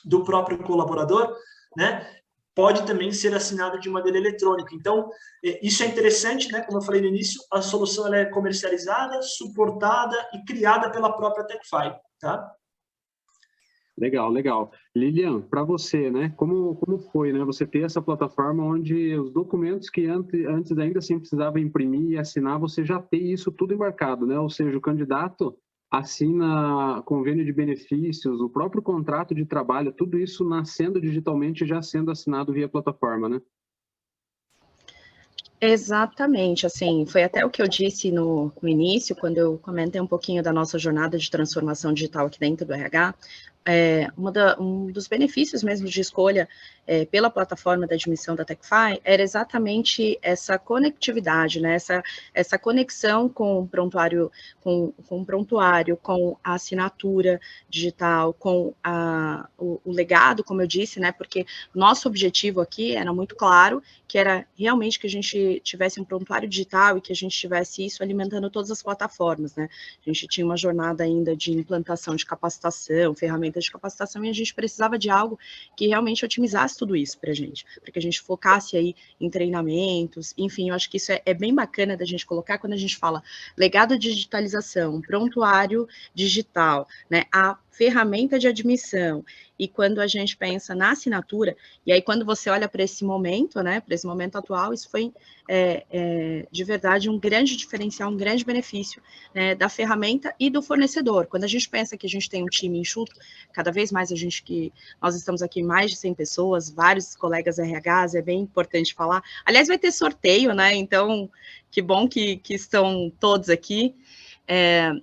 Speaker 2: do próprio colaborador, né? Pode também ser assinado de maneira eletrônica. Então, isso é interessante, né? Como eu falei no início, a solução ela é comercializada, suportada e criada pela própria TechFi, tá?
Speaker 1: Legal, legal. Lilian, para você, né, como foi, né, você ter essa plataforma onde os documentos que antes ainda assim precisava imprimir e assinar, você já tem isso tudo embarcado, né, ou seja, o candidato assina convênio de benefícios, o próprio contrato de trabalho, tudo isso nascendo digitalmente e já sendo assinado via plataforma, né?
Speaker 3: Exatamente, assim, foi até o que eu disse no início, quando eu comentei um pouquinho da nossa jornada de transformação digital aqui dentro do RH. Um dos benefícios mesmo de escolha pela plataforma da admissão da TechFi era exatamente essa conectividade, né? Essa conexão com o prontuário, com a assinatura digital, com o legado, como eu disse, né? Porque nosso objetivo aqui era muito claro, que era realmente que a gente tivesse um prontuário digital e que a gente tivesse isso alimentando todas as plataformas, né? A gente tinha uma jornada ainda de implantação de capacitação, ferramentas de capacitação, e a gente precisava de algo que realmente otimizasse tudo isso para que a gente focasse aí em treinamentos, enfim, eu acho que isso é bem bacana da gente colocar quando a gente fala legado de digitalização, prontuário digital, né, a ferramenta de admissão, e quando a gente pensa na assinatura, e aí quando você olha para esse momento, né, para esse momento atual, isso foi de verdade um grande diferencial, um grande benefício, né, da ferramenta e do fornecedor. Quando a gente pensa que a gente tem um time enxuto, cada vez mais nós estamos aqui mais de 100 pessoas, vários colegas RHs, é bem importante falar. Aliás, vai ter sorteio, né, então que bom que estão todos aqui.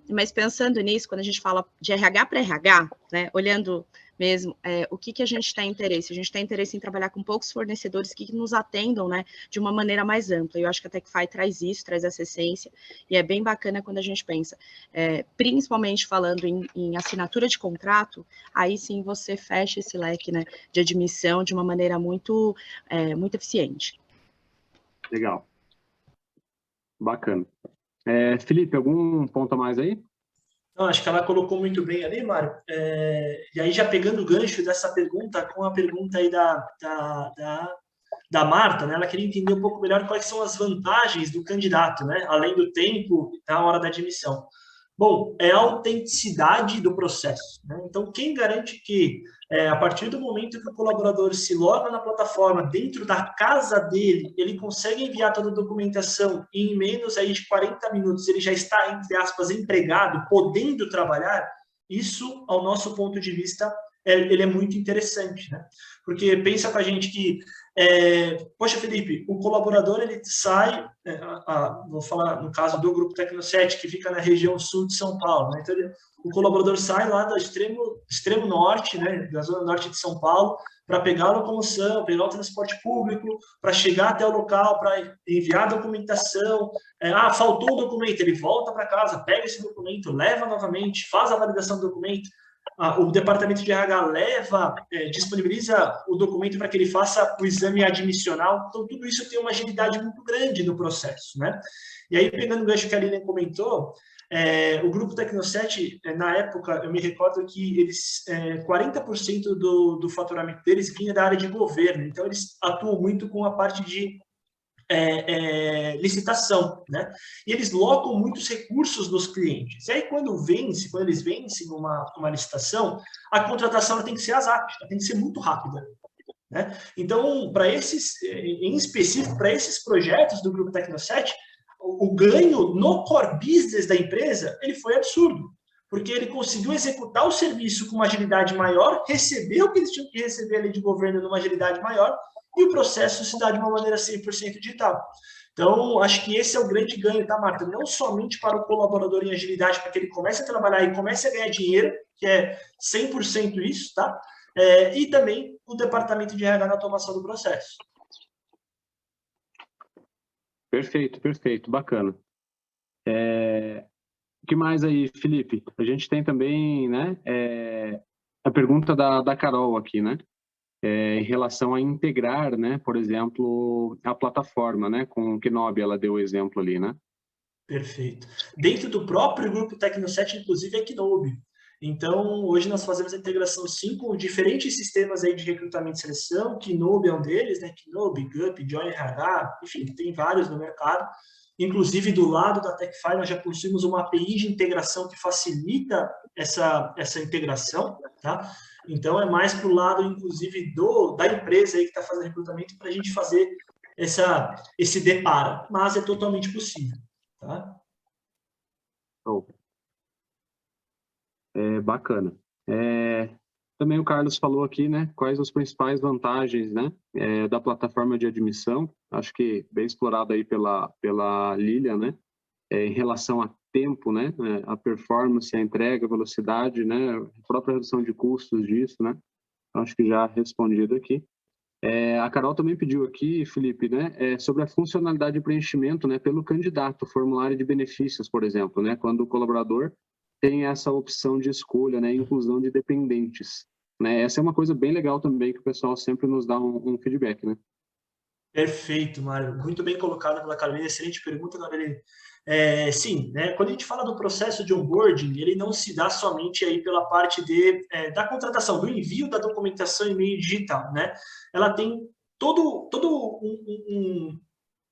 Speaker 3: Mas pensando nisso, quando a gente fala de RH para RH, né, olhando mesmo o que a gente tem interesse. A gente tem interesse em trabalhar com poucos fornecedores que nos atendam, né, de uma maneira mais ampla. Eu acho que a TechFi traz isso, traz essa essência, e é bem bacana quando a gente pensa, principalmente falando em assinatura de contrato, aí sim você fecha esse leque, né, de admissão de uma maneira muito eficiente.
Speaker 1: Legal. Bacana. Felipe, algum ponto a mais aí?
Speaker 2: Não, acho que ela colocou muito bem ali, Mário. E aí, já pegando o gancho dessa pergunta, com a pergunta aí da Marta, né? Ela queria entender um pouco melhor quais são as vantagens do candidato, né? Além do tempo na hora da admissão. Bom, é a autenticidade do processo, né? Então, quem garante que, a partir do momento que o colaborador se loga na plataforma, dentro da casa dele, ele consegue enviar toda a documentação e em menos aí de 40 minutos ele já está, entre aspas, empregado, podendo trabalhar, isso, ao nosso ponto de vista, ele é muito interessante, né? Porque pensa com a gente que, poxa, Felipe, o colaborador, ele sai, vou falar no caso do Grupo Tecno7, que fica na região sul de São Paulo, né? Então, o colaborador sai lá do extremo norte, né, da zona norte de São Paulo, para pegar a locomoção, pegar o transporte público, para chegar até o local, para enviar a documentação. Faltou um documento, ele volta para casa, pega esse documento, leva novamente, faz a validação do documento. O departamento de RH disponibiliza o documento para que ele faça o exame admissional. Então, tudo isso tem uma agilidade muito grande no processo, né? E aí, pegando o gancho que a Lilian comentou, o Grupo Tecno7, na época, eu me recordo que eles, 40% do faturamento deles vinha da área de governo. Então, eles atuam muito com a parte de licitação, né? E eles locam muitos recursos dos clientes. E aí, quando eles vencem uma licitação, a contratação tem que ser ASAP, tem que ser muito rápida, né? Então, em específico, para esses projetos do Grupo Tecno7, o ganho no core business da empresa, ele foi absurdo, porque ele conseguiu executar o serviço com uma agilidade maior, receber o que eles tinham que receber ali de governo numa agilidade maior, e o processo se dá de uma maneira 100% digital. Então, acho que esse é o grande ganho, tá, Marta? Não somente para o colaborador em agilidade, para que ele comece a trabalhar e comece a ganhar dinheiro, que é 100% isso, tá? E também o departamento de RH na automação do processo.
Speaker 1: Perfeito, perfeito, bacana. O que mais aí, Felipe? A gente tem também, né, a pergunta da Carol aqui, né? Em relação a integrar, né, por exemplo, a plataforma, né, com o Kinobi, ela deu o exemplo ali, né?
Speaker 2: Perfeito. Dentro do próprio Grupo Tecno7, inclusive, é Kinobi. Então, hoje nós fazemos a integração, sim, com diferentes sistemas aí de recrutamento e seleção. Kinobi é um deles, né? Kinobi, Gup, Join RH, enfim, tem vários no mercado. Inclusive, do lado da TechFi, nós já possuímos uma API de integração que facilita essa integração, tá? Então, é mais para o lado, inclusive, da empresa aí que está fazendo recrutamento para a gente fazer esse deparo. Mas é totalmente possível, tá?
Speaker 1: Bacana. Também o Carlos falou aqui, né, quais as principais vantagens, né, da plataforma de admissão. Acho que bem explorado aí pela Lilian, né, em relação a tempo, né, a performance, a entrega, a velocidade, né, a própria redução de custos disso, né. Acho que já respondido aqui. A Carol também pediu aqui, Felipe, né, sobre a funcionalidade de preenchimento, né, pelo candidato, formulário de benefícios, por exemplo, né, quando o colaborador tem essa opção de escolha, né, inclusão de dependentes, né. Essa é uma coisa bem legal também que o pessoal sempre nos dá um feedback, né.
Speaker 2: Perfeito, Mário. Muito bem colocado pela Carolina. Excelente pergunta, Carolina. Sim, né? Quando a gente fala do processo de onboarding, ele não se dá somente aí pela parte da contratação, do envio da documentação em meio digital, né? Ela tem todo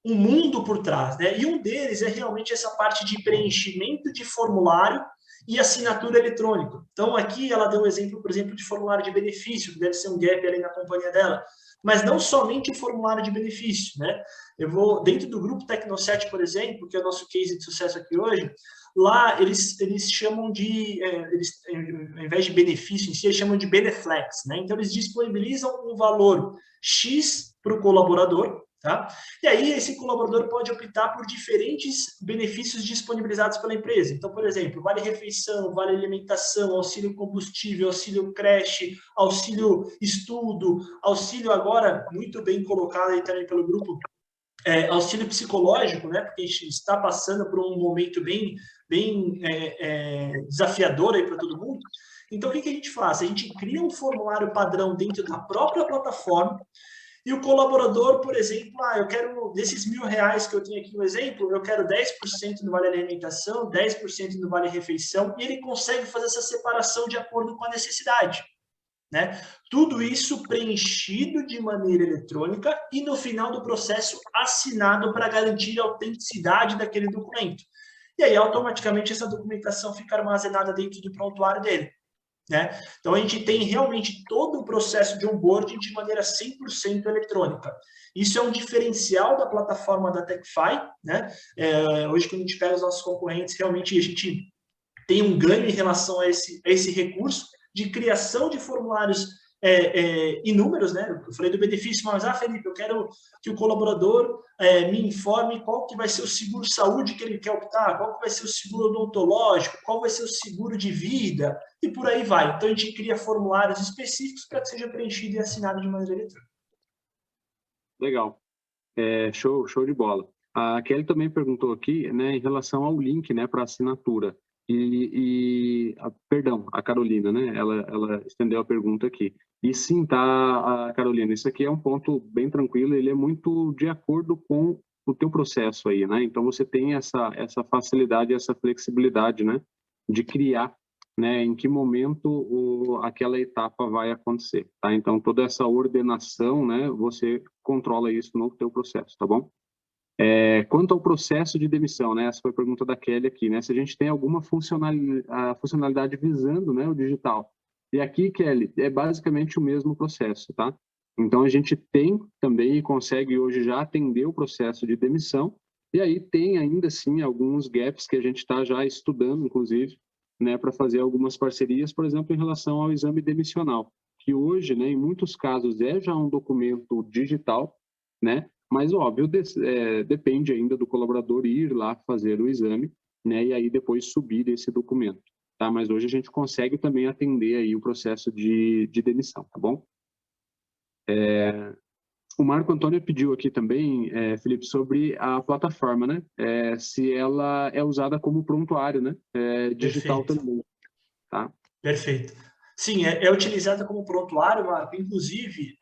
Speaker 2: um mundo por trás, né? E um deles é realmente essa parte de preenchimento de formulário e assinatura eletrônica. Então, aqui ela deu um exemplo, por exemplo, de formulário de benefício, que deve ser um gap ali na companhia dela. Mas não somente o formulário de benefício, né? Dentro do Grupo Tecno7, por exemplo, que é o nosso case de sucesso aqui hoje, lá eles chamam ao invés de benefício em si, eles chamam de Beneflex, né? Então, eles disponibilizam um valor X para o colaborador, tá? E aí, esse colaborador pode optar por diferentes benefícios disponibilizados pela empresa. Então, por exemplo, vale refeição, vale alimentação, auxílio combustível, auxílio creche, auxílio estudo, auxílio agora, muito bem colocado aí também pelo grupo, auxílio psicológico, né? Porque a gente está passando por um momento bem desafiador aí para todo mundo. Então, o que a gente faz? A gente cria um formulário padrão dentro da própria plataforma. E o colaborador, por exemplo, eu quero, desses R$1.000 que eu tenho aqui no exemplo, eu quero 10% no Vale Alimentação, 10% no Vale Refeição, e ele consegue fazer essa separação de acordo com a necessidade, né? Tudo isso preenchido de maneira eletrônica e, no final do processo, assinado para garantir a autenticidade daquele documento. e aí automaticamente essa documentação fica armazenada dentro do prontuário dele. Né? Então, a gente tem realmente todo o processo de onboarding de maneira 100% eletrônica. Isso é um diferencial da plataforma da TechFi. Né? Hoje, quando a gente pega os nossos concorrentes, realmente a gente tem um ganho em relação a esse recurso de criação de formulários inúmeros, né? Eu falei do benefício, mas, Felipe, eu quero que o colaborador me informe qual que vai ser o seguro-saúde que ele quer optar, qual que vai ser o seguro odontológico, qual vai ser o seguro de vida, e por aí vai. Então, a gente cria formulários específicos para que seja preenchido e assinado de maneira eletrônica.
Speaker 1: Legal. Show de bola. A Kelly também perguntou aqui, né, em relação ao link, né, para assinatura. Perdão, a Carolina, né? Ela estendeu a pergunta aqui. E sim, tá, Carolina, isso aqui é um ponto bem tranquilo, ele é muito de acordo com o teu processo aí, né? Então, você tem essa facilidade, essa flexibilidade, né? De criar, né? Em que momento aquela etapa vai acontecer, tá? Então, toda essa ordenação, né? Você controla isso no teu processo, tá bom? Quanto ao processo de demissão, né? Essa foi a pergunta da Kelly aqui, né? Se a gente tem alguma funcionalidade visando, né, o digital. E aqui, Kelly, é basicamente o mesmo processo, tá? Então, a gente tem também e consegue hoje já atender o processo de demissão, e aí tem ainda, sim, alguns gaps que a gente está já estudando, inclusive, né, para fazer algumas parcerias, por exemplo, em relação ao exame demissional, que hoje, né, em muitos casos, é já um documento digital, né? Mas, óbvio, depende ainda do colaborador ir lá fazer o exame, né, e aí depois subir esse documento, tá? Mas hoje a gente consegue também atender aí o processo de demissão, tá bom? O Marco Antônio pediu aqui também, Felipe, sobre a plataforma, né? Se ela é usada como prontuário, né? Digital
Speaker 2: Perfeito.
Speaker 1: também, tá?
Speaker 2: Perfeito. Sim, é utilizada como prontuário, Marco. Inclusive,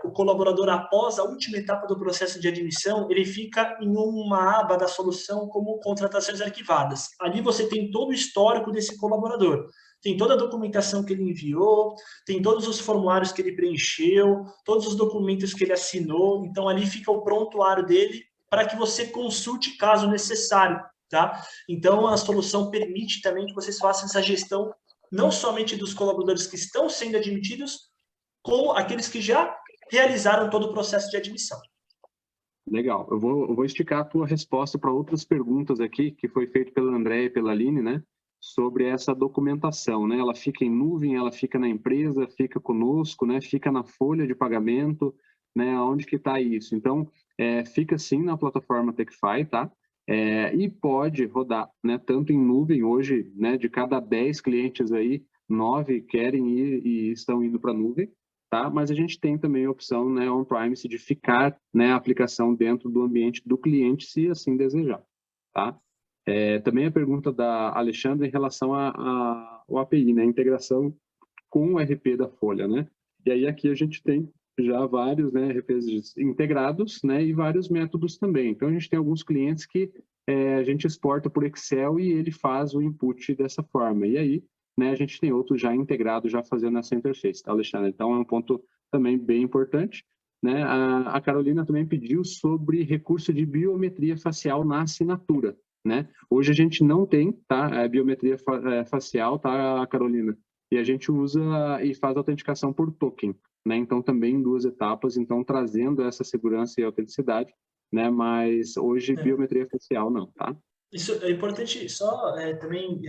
Speaker 2: o colaborador, após a última etapa do processo de admissão, ele fica em uma aba da solução como contratações arquivadas. Ali você tem todo o histórico desse colaborador. Tem toda a documentação que ele enviou, tem todos os formulários que ele preencheu, todos os documentos que ele assinou. Então, ali fica o prontuário dele para que você consulte caso necessário, tá? Então, a solução permite também que vocês façam essa gestão não somente dos colaboradores que estão sendo admitidos, como aqueles que já realizaram todo o processo de admissão.
Speaker 1: Legal. Eu vou esticar a tua resposta para outras perguntas aqui, que foi feito pela Andréia e pela Aline, né? Sobre essa documentação, né? Ela fica em nuvem, ela fica na empresa, fica conosco, né? Fica na folha de pagamento, né? Onde que está isso? Então, fica sim na plataforma TechFi, tá? E pode rodar, né? Tanto em nuvem hoje, né? De cada 10 clientes aí, 9 querem ir e estão indo para a nuvem, tá? Mas a gente tem também a opção, né? On-premise de ficar, né? A aplicação dentro do ambiente do cliente, se assim desejar, tá? Também a pergunta da Alexandra em relação ao API, né? Integração com o RP da Folha, né? E aí aqui a gente tem já vários, né, RPs integrados, né, e vários métodos também. Então, a gente tem alguns clientes que a gente exporta por Excel e ele faz o input dessa forma. E aí, né, a gente tem outros já integrados, já fazendo essa interface, tá, Alexandre? Então, é um ponto também bem importante, né? A Carolina também pediu sobre recurso de biometria facial na assinatura, né? Hoje a gente não tem, tá, biometria facial, tá, Carolina? E a gente usa e faz autenticação por token, né? Então, também em 2 etapas, então trazendo essa segurança e autenticidade, né? Mas hoje, biometria facial não, tá?
Speaker 2: Isso é importante, só também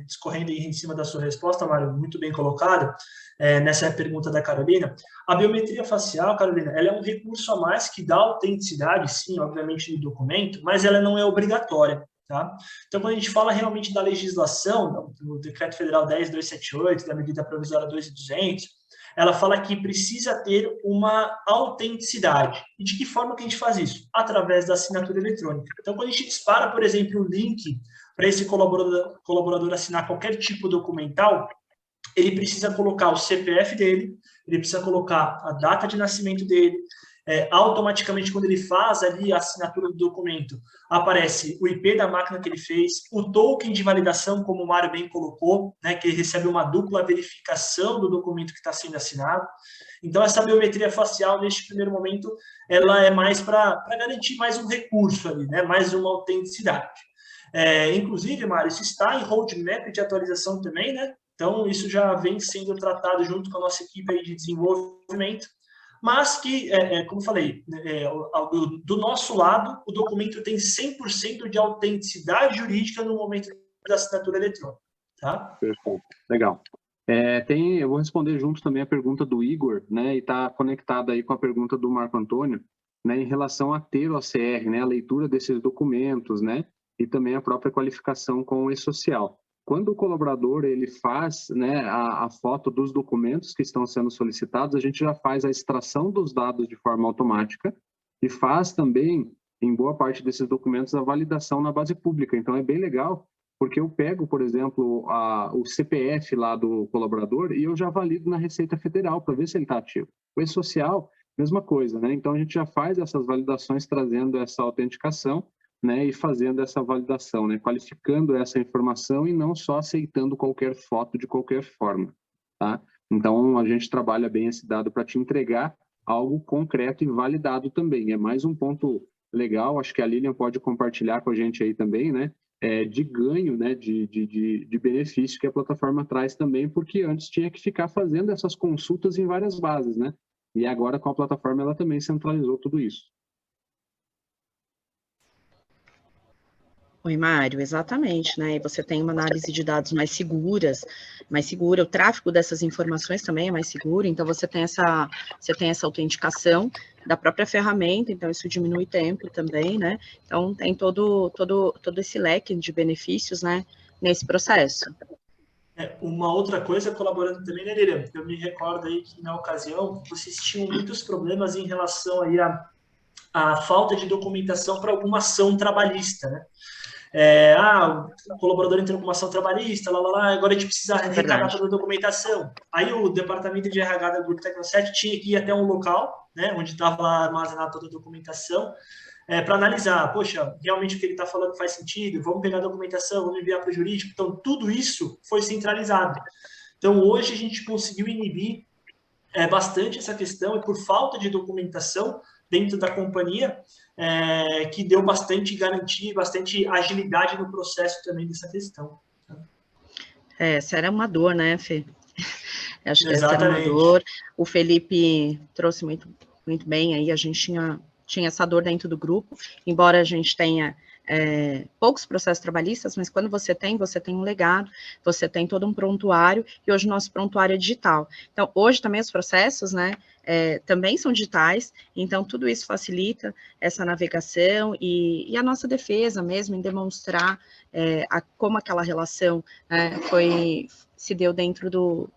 Speaker 2: discorrendo em cima da sua resposta, Mário, muito bem colocado, nessa pergunta da Carolina. A biometria facial, Carolina, ela é um recurso a mais que dá autenticidade, sim, obviamente, no documento, mas ela não é obrigatória. Tá? Então, quando a gente fala realmente da legislação, do Decreto Federal 10.278, da medida provisória 2.200, ela fala que precisa ter uma autenticidade. E de que forma que a gente faz isso? Através da assinatura eletrônica. Então, quando a gente dispara, por exemplo, o link para esse colaborador assinar qualquer tipo documental, ele precisa colocar o CPF dele, ele precisa colocar a data de nascimento dele, automaticamente, quando ele faz ali a assinatura do documento, aparece o IP da máquina que ele fez, o token de validação, como o Mário bem colocou, né, que ele recebe uma dupla verificação do documento que está sendo assinado. Então, essa biometria facial, neste primeiro momento, ela é mais para garantir mais um recurso ali, né, mais uma autenticidade. Inclusive, Mário, isso está em roadmap de atualização também, né? Então, isso já vem sendo tratado junto com a nossa equipe aí de desenvolvimento, mas que, como falei, do nosso lado, o documento tem 100% de autenticidade jurídica no momento da assinatura eletrônica. Tá?
Speaker 1: Perfeito, legal. Eu vou responder junto também a pergunta do Igor, né, e está conectada aí com a pergunta do Marco Antônio, né, em relação a ter o OCR, né, a leitura desses documentos, né, e também a própria qualificação com o e-social. Quando o colaborador ele faz, né, a foto dos documentos que estão sendo solicitados, a gente já faz a extração dos dados de forma automática e faz também, em boa parte desses documentos, a validação na base pública. Então, é bem legal, porque eu pego, por exemplo, o CPF lá do colaborador e eu já valido na Receita Federal para ver se ele está ativo. O e-social, mesma coisa, né? Então, a gente já faz essas validações trazendo essa autenticação, né, e fazendo essa validação, né, qualificando essa informação e não só aceitando qualquer foto de qualquer forma, tá? Então, a gente trabalha bem esse dado para te entregar algo concreto e validado também. É mais um ponto legal, acho que a Lilian pode compartilhar com a gente aí também, né, de ganho, né, de benefício que a plataforma traz também, porque antes tinha que ficar fazendo essas consultas em várias bases, né? E agora com a plataforma ela também centralizou tudo isso.
Speaker 3: Oi, Mário, exatamente, né? E você tem uma análise de dados mais segura, o tráfego dessas informações também é mais seguro, então você tem essa autenticação da própria ferramenta, então isso diminui tempo também, né? Então tem todo esse leque de benefícios, né, nesse processo.
Speaker 2: Uma outra coisa, colaborando também, né, Lilian? Eu me recordo aí que na ocasião vocês tinham muitos problemas em relação aí à falta de documentação para alguma ação trabalhista, né? O colaborador entrou com uma ação trabalhista, agora a gente precisa arrecadar toda a documentação. Aí o departamento de RH da Grupo Tecnoset tinha que ir até um local, né, onde estava lá armazenada toda a documentação, para analisar, poxa, realmente o que ele está falando faz sentido, vamos pegar a documentação, vamos enviar para o jurídico. Então, tudo isso foi centralizado. Então, hoje a gente conseguiu inibir bastante essa questão, e por falta de documentação dentro da companhia, que deu bastante garantia, bastante agilidade no processo também dessa questão.
Speaker 3: Essa era uma dor, né, Fê? Acho que essa era uma
Speaker 2: Exatamente.
Speaker 3: dor. O Felipe trouxe muito bem aí, a gente tinha essa dor dentro do grupo, embora a gente tenha poucos processos trabalhistas, mas quando você tem um legado, você tem todo um prontuário, e hoje o nosso prontuário é digital. Então, hoje também os processos, né, também são digitais, então tudo isso facilita essa navegação e a nossa defesa mesmo em demonstrar como aquela relação se deu dentro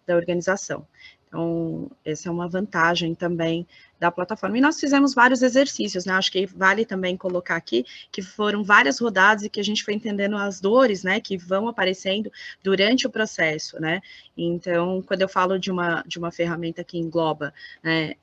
Speaker 3: da organização. Então, essa é uma vantagem também da plataforma. E nós fizemos vários exercícios, né? Acho que vale também colocar aqui que foram várias rodadas e que a gente foi entendendo as dores, né, que vão aparecendo durante o processo, né? Então, quando eu falo de uma ferramenta que engloba, né,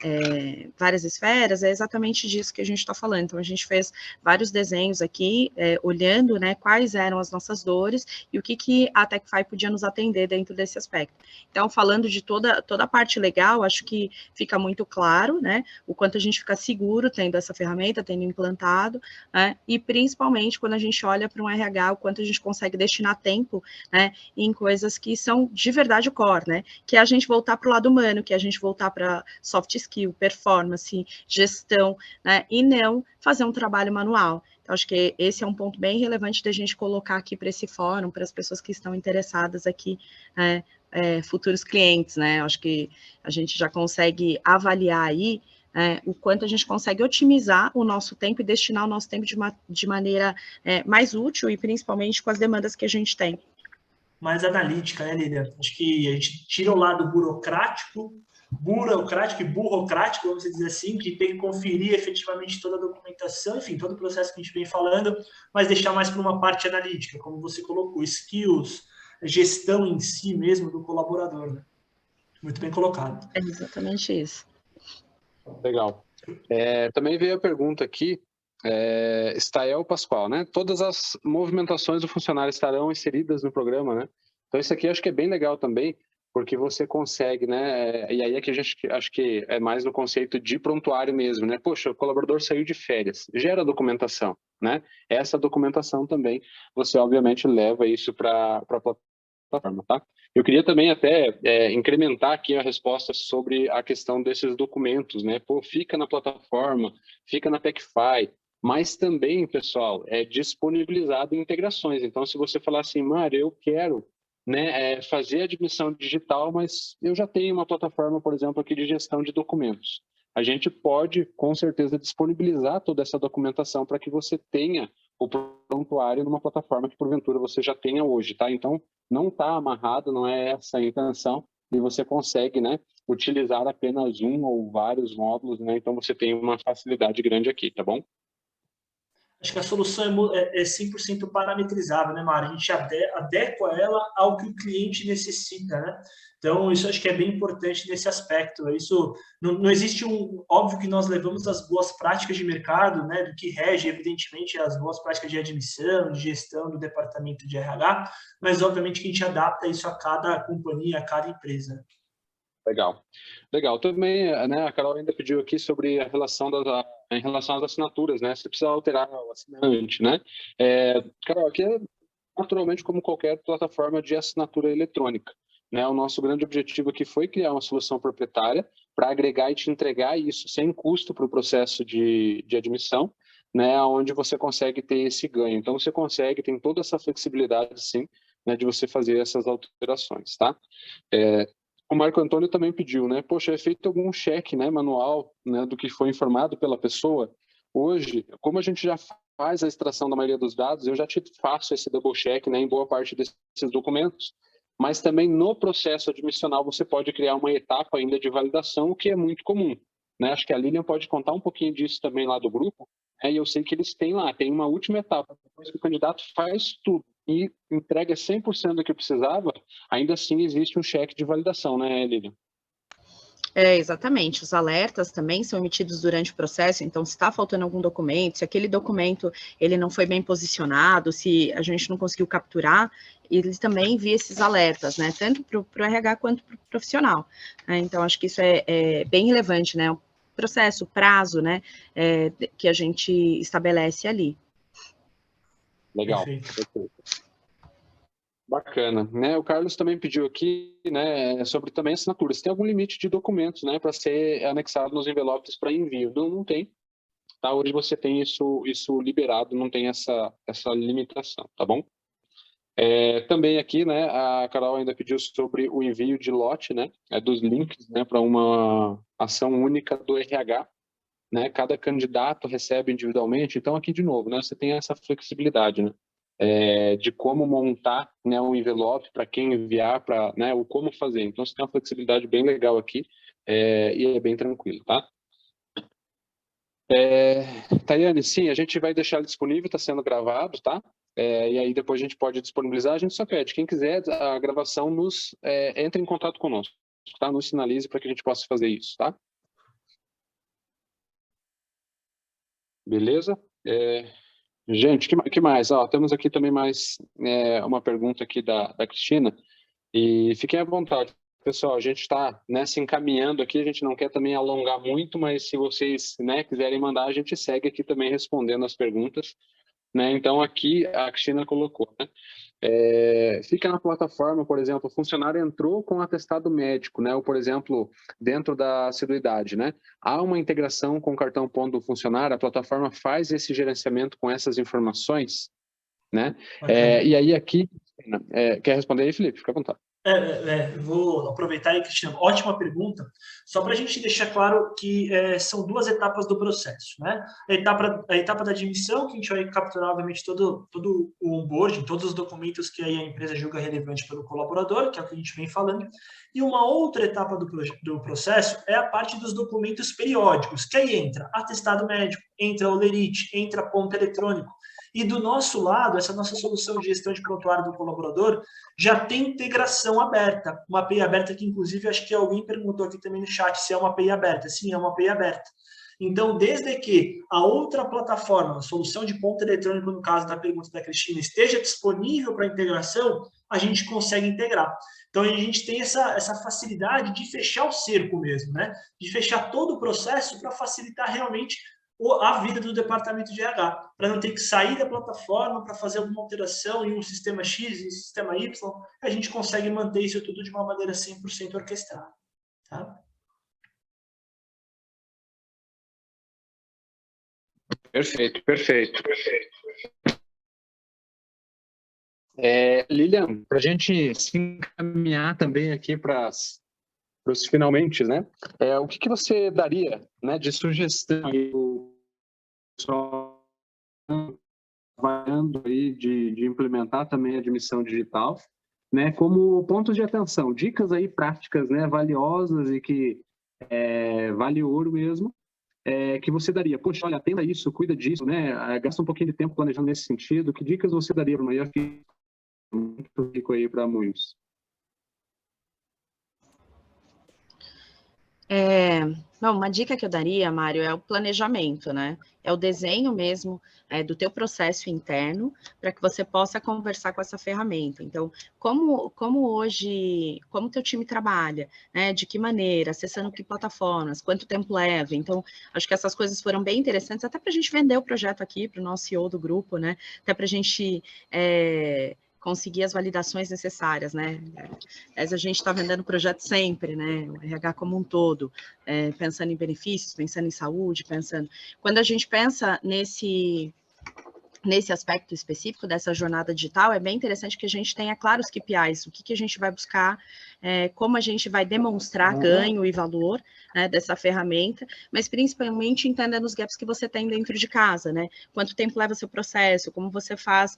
Speaker 3: várias esferas, é exatamente disso que a gente está falando. Então, a gente fez vários desenhos aqui, olhando, né, quais eram as nossas dores e o que a Tecfy podia nos atender dentro desse aspecto. Então, falando de toda a parte legal, acho que fica muito claro, né, o quanto a gente fica seguro tendo essa ferramenta, tendo implantado, né, e principalmente quando a gente olha para um RH, o quanto a gente consegue destinar tempo, né, em coisas que são de verdade o core, né, que é a gente voltar para o lado humano, que é a gente voltar para soft skill, performance, gestão, né, e não fazer um trabalho manual. Então, acho que esse é um ponto bem relevante da gente colocar aqui para esse fórum, para as pessoas que estão interessadas aqui, futuros clientes, né? Acho que a gente já consegue avaliar aí o quanto a gente consegue otimizar o nosso tempo e destinar o nosso tempo de maneira mais útil e principalmente com as demandas que a gente tem.
Speaker 2: Mais analítica, né, Lilian? Acho que a gente tira o lado burocrático e burocrático, vamos dizer assim, de ter que conferir efetivamente toda a documentação, enfim, todo o processo que a gente vem falando, mas deixar mais para uma parte analítica, como você colocou, skills, gestão em si mesmo do colaborador, né? Muito bem colocado.
Speaker 3: É exatamente isso.
Speaker 1: Legal. Também veio a pergunta aqui, Estael Pascoal, né? Todas as movimentações do funcionário estarão inseridas no programa, né? Então, isso aqui eu acho que é bem legal também, porque você consegue, né? E aí é que a gente acho que é mais no conceito de prontuário mesmo, né? Poxa, o colaborador saiu de férias, gera documentação, né? Essa documentação também, você obviamente leva isso para a plataforma, tá? Eu queria também até incrementar aqui a resposta sobre a questão desses documentos, né? Pô, fica na plataforma, fica na Tecfy, mas também, pessoal, é disponibilizado em integrações. Então, se você falar assim, Mário, eu quero, né, fazer admissão digital, mas eu já tenho uma plataforma, por exemplo, aqui de gestão de documentos. A gente pode, com certeza, disponibilizar toda essa documentação para que você tenha o prontuário numa plataforma que, porventura, você já tenha hoje, tá? Então, não está amarrado, não é essa a intenção, e você consegue, né, utilizar apenas um ou vários módulos, né? Então, você tem uma facilidade grande aqui, tá bom?
Speaker 2: Acho que a solução é 100% parametrizável, né, Mara? A gente adequa ela ao que o cliente necessita, né? Então, isso acho que é bem importante nesse aspecto. Isso não existe óbvio que nós levamos as boas práticas de mercado, né? Do que rege, evidentemente, as boas práticas de admissão, de gestão do departamento de RH, mas obviamente que a gente adapta isso a cada companhia, a cada empresa.
Speaker 1: Legal. Legal. Também, né, a Carol ainda pediu aqui sobre a relação em relação às assinaturas, né? Você precisa alterar o assinante, né? Carol, aqui é naturalmente como qualquer plataforma de assinatura eletrônica, né? O nosso grande objetivo aqui foi criar uma solução proprietária para agregar e te entregar isso sem custo para o processo de admissão, né? Onde você consegue ter esse ganho. Então, você consegue, tem toda essa flexibilidade, sim, né, de você fazer essas alterações, tá? O Marco Antônio também pediu, né? Poxa, é feito algum cheque, né, manual, né, do que foi informado pela pessoa? Hoje, como a gente já faz a extração da maioria dos dados, eu já te faço esse double check, né, em boa parte desses documentos, mas também no processo admissional você pode criar uma etapa ainda de validação, o que é muito comum, né? Acho que a Lilian pode contar um pouquinho disso também lá do grupo, né? E eu sei que eles têm lá, tem uma última etapa, depois que o candidato faz tudo e entrega 100% do que precisava, ainda assim existe um cheque de validação, né, Lilian?
Speaker 3: Exatamente. Os alertas também são emitidos durante o processo, então se está faltando algum documento, se aquele documento ele não foi bem posicionado, se a gente não conseguiu capturar, ele também envia esses alertas, né, tanto para o RH quanto para o profissional. Então, acho que isso é bem relevante, né, o processo, o prazo, né, que a gente estabelece ali.
Speaker 1: Legal. Perfeito. Bacana, né? O Carlos também pediu aqui, né, sobre também assinaturas. Tem algum limite de documentos, né, para ser anexado nos envelopes para envio? Não tem, tá? Hoje você tem isso liberado, não tem essa limitação, tá bom? Também aqui, né, a Carol ainda pediu sobre o envio de lote, né, dos links, né, para uma ação única do RH, né? Cada candidato recebe individualmente. Então aqui de novo, né, você tem essa flexibilidade, né? De como montar, né, um envelope para quem enviar, para, né, o como fazer. Então, você tem uma flexibilidade bem legal aqui e é bem tranquilo, tá? Tayane, sim, a gente vai deixar ele disponível, está sendo gravado, tá? E aí depois a gente pode disponibilizar, a gente só pede, quem quiser a gravação, entre em contato conosco, tá? Nos sinalize para que a gente possa fazer isso, tá? Beleza? Gente, que mais? Temos aqui também mais uma pergunta aqui da Cristina, e fiquem à vontade, pessoal, a gente está, né, se encaminhando aqui, a gente não quer também alongar muito, mas se vocês, né, quiserem mandar, a gente segue aqui também respondendo as perguntas, né? Então aqui a Cristina colocou, né? Fica na plataforma, por exemplo, o funcionário entrou com atestado médico, né? Ou, por exemplo, dentro da assiduidade, né? Há uma integração com o cartão ponto do funcionário, a plataforma faz esse gerenciamento com essas informações, né? E aí aqui, quer responder aí, Felipe? Fica à vontade.
Speaker 2: Vou aproveitar aí, Cristiano. Ótima pergunta. Só para a gente deixar claro que são duas etapas do processo, né? A etapa da admissão, que a gente vai capturar, obviamente, todo o onboarding, todos os documentos que aí a empresa julga relevante para o colaborador, que é o que a gente vem falando. E uma outra etapa do processo é a parte dos documentos periódicos, que aí entra atestado médico, entra o lerite, entra ponto eletrônico. E do nosso lado, essa nossa solução de gestão de prontuário do colaborador já tem integração aberta, uma API aberta que, inclusive, acho que alguém perguntou aqui também no chat se é uma API aberta. Sim, é uma API aberta. Então, desde que a outra plataforma, a solução de ponto eletrônico, no caso da pergunta da Cristina, esteja disponível para integração, a gente consegue integrar. Então, a gente tem essa facilidade de fechar o cerco mesmo, né? De fechar todo o processo para facilitar realmente a vida do departamento de RH, para não ter que sair da plataforma para fazer alguma alteração em um sistema X e um sistema Y, a gente consegue manter isso tudo de uma maneira 100% orquestrada. Tá?
Speaker 1: Perfeito, perfeito. Lilian, para a gente se encaminhar também aqui para os finalmente, né? O que você daria, né, de sugestão aí o pessoal trabalhando aí de implementar também a admissão digital, né? Como pontos de atenção, dicas aí práticas, né, valiosas e que vale ouro mesmo. Que você daria? Poxa, olha, atenda isso, cuida disso, né? Gasta um pouquinho de tempo planejando nesse sentido. Que dicas você daria para uma? Eu acho que é muito rico aí para muitos.
Speaker 3: Não, uma dica que eu daria, Mário, é o planejamento, né? É o desenho mesmo do teu processo interno para que você possa conversar com essa ferramenta. Então, como hoje, como o teu time trabalha, né? De que maneira, acessando que plataformas, quanto tempo leva. Então, acho que essas coisas foram bem interessantes, até para a gente vender o projeto aqui para o nosso CEO do grupo, né? Até para a gente conseguir as validações necessárias, né? Mas a gente está vendendo o projeto sempre, né? O RH como um todo, pensando em benefícios, pensando em saúde, pensando... Quando a gente pensa nesse aspecto específico dessa jornada digital, é bem interessante que a gente tenha claros os KPIs, o que a gente vai buscar, como a gente vai demonstrar ganho e valor, né, dessa ferramenta, mas principalmente entendendo os gaps que você tem dentro de casa, né? Quanto tempo leva o seu processo, como você faz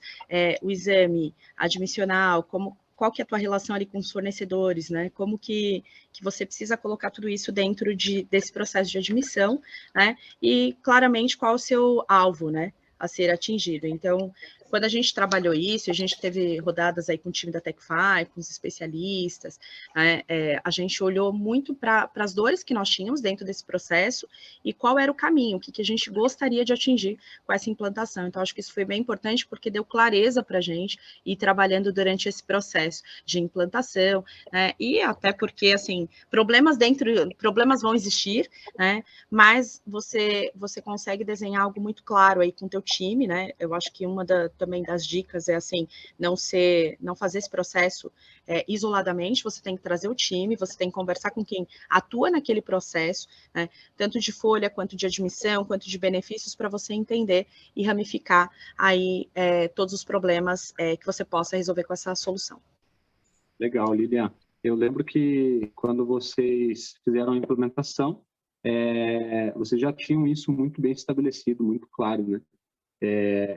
Speaker 3: o exame admissional, qual que é a tua relação ali com os fornecedores, né? Como que você precisa colocar tudo isso dentro desse processo de admissão, né? E claramente qual o seu alvo, né, a ser atingido. Então, quando a gente trabalhou isso, a gente teve rodadas aí com o time da Tech5, com os especialistas, né, a gente olhou muito para as dores que nós tínhamos dentro desse processo e qual era o caminho, o que a gente gostaria de atingir com essa implantação. Então, acho que isso foi bem importante porque deu clareza para a gente ir trabalhando durante esse processo de implantação, né, e até porque, assim, problemas vão existir, né, mas você consegue desenhar algo muito claro aí com o teu time, né? Eu acho que uma também das dicas é assim, não fazer esse processo isoladamente, você tem que trazer o time, você tem que conversar com quem atua naquele processo, né? Tanto de folha, quanto de admissão, quanto de benefícios, para você entender e ramificar aí todos os problemas que você possa resolver com essa solução.
Speaker 1: Legal, Lilian. Eu lembro que quando vocês fizeram a implementação, vocês já tinham isso muito bem estabelecido, muito claro, né?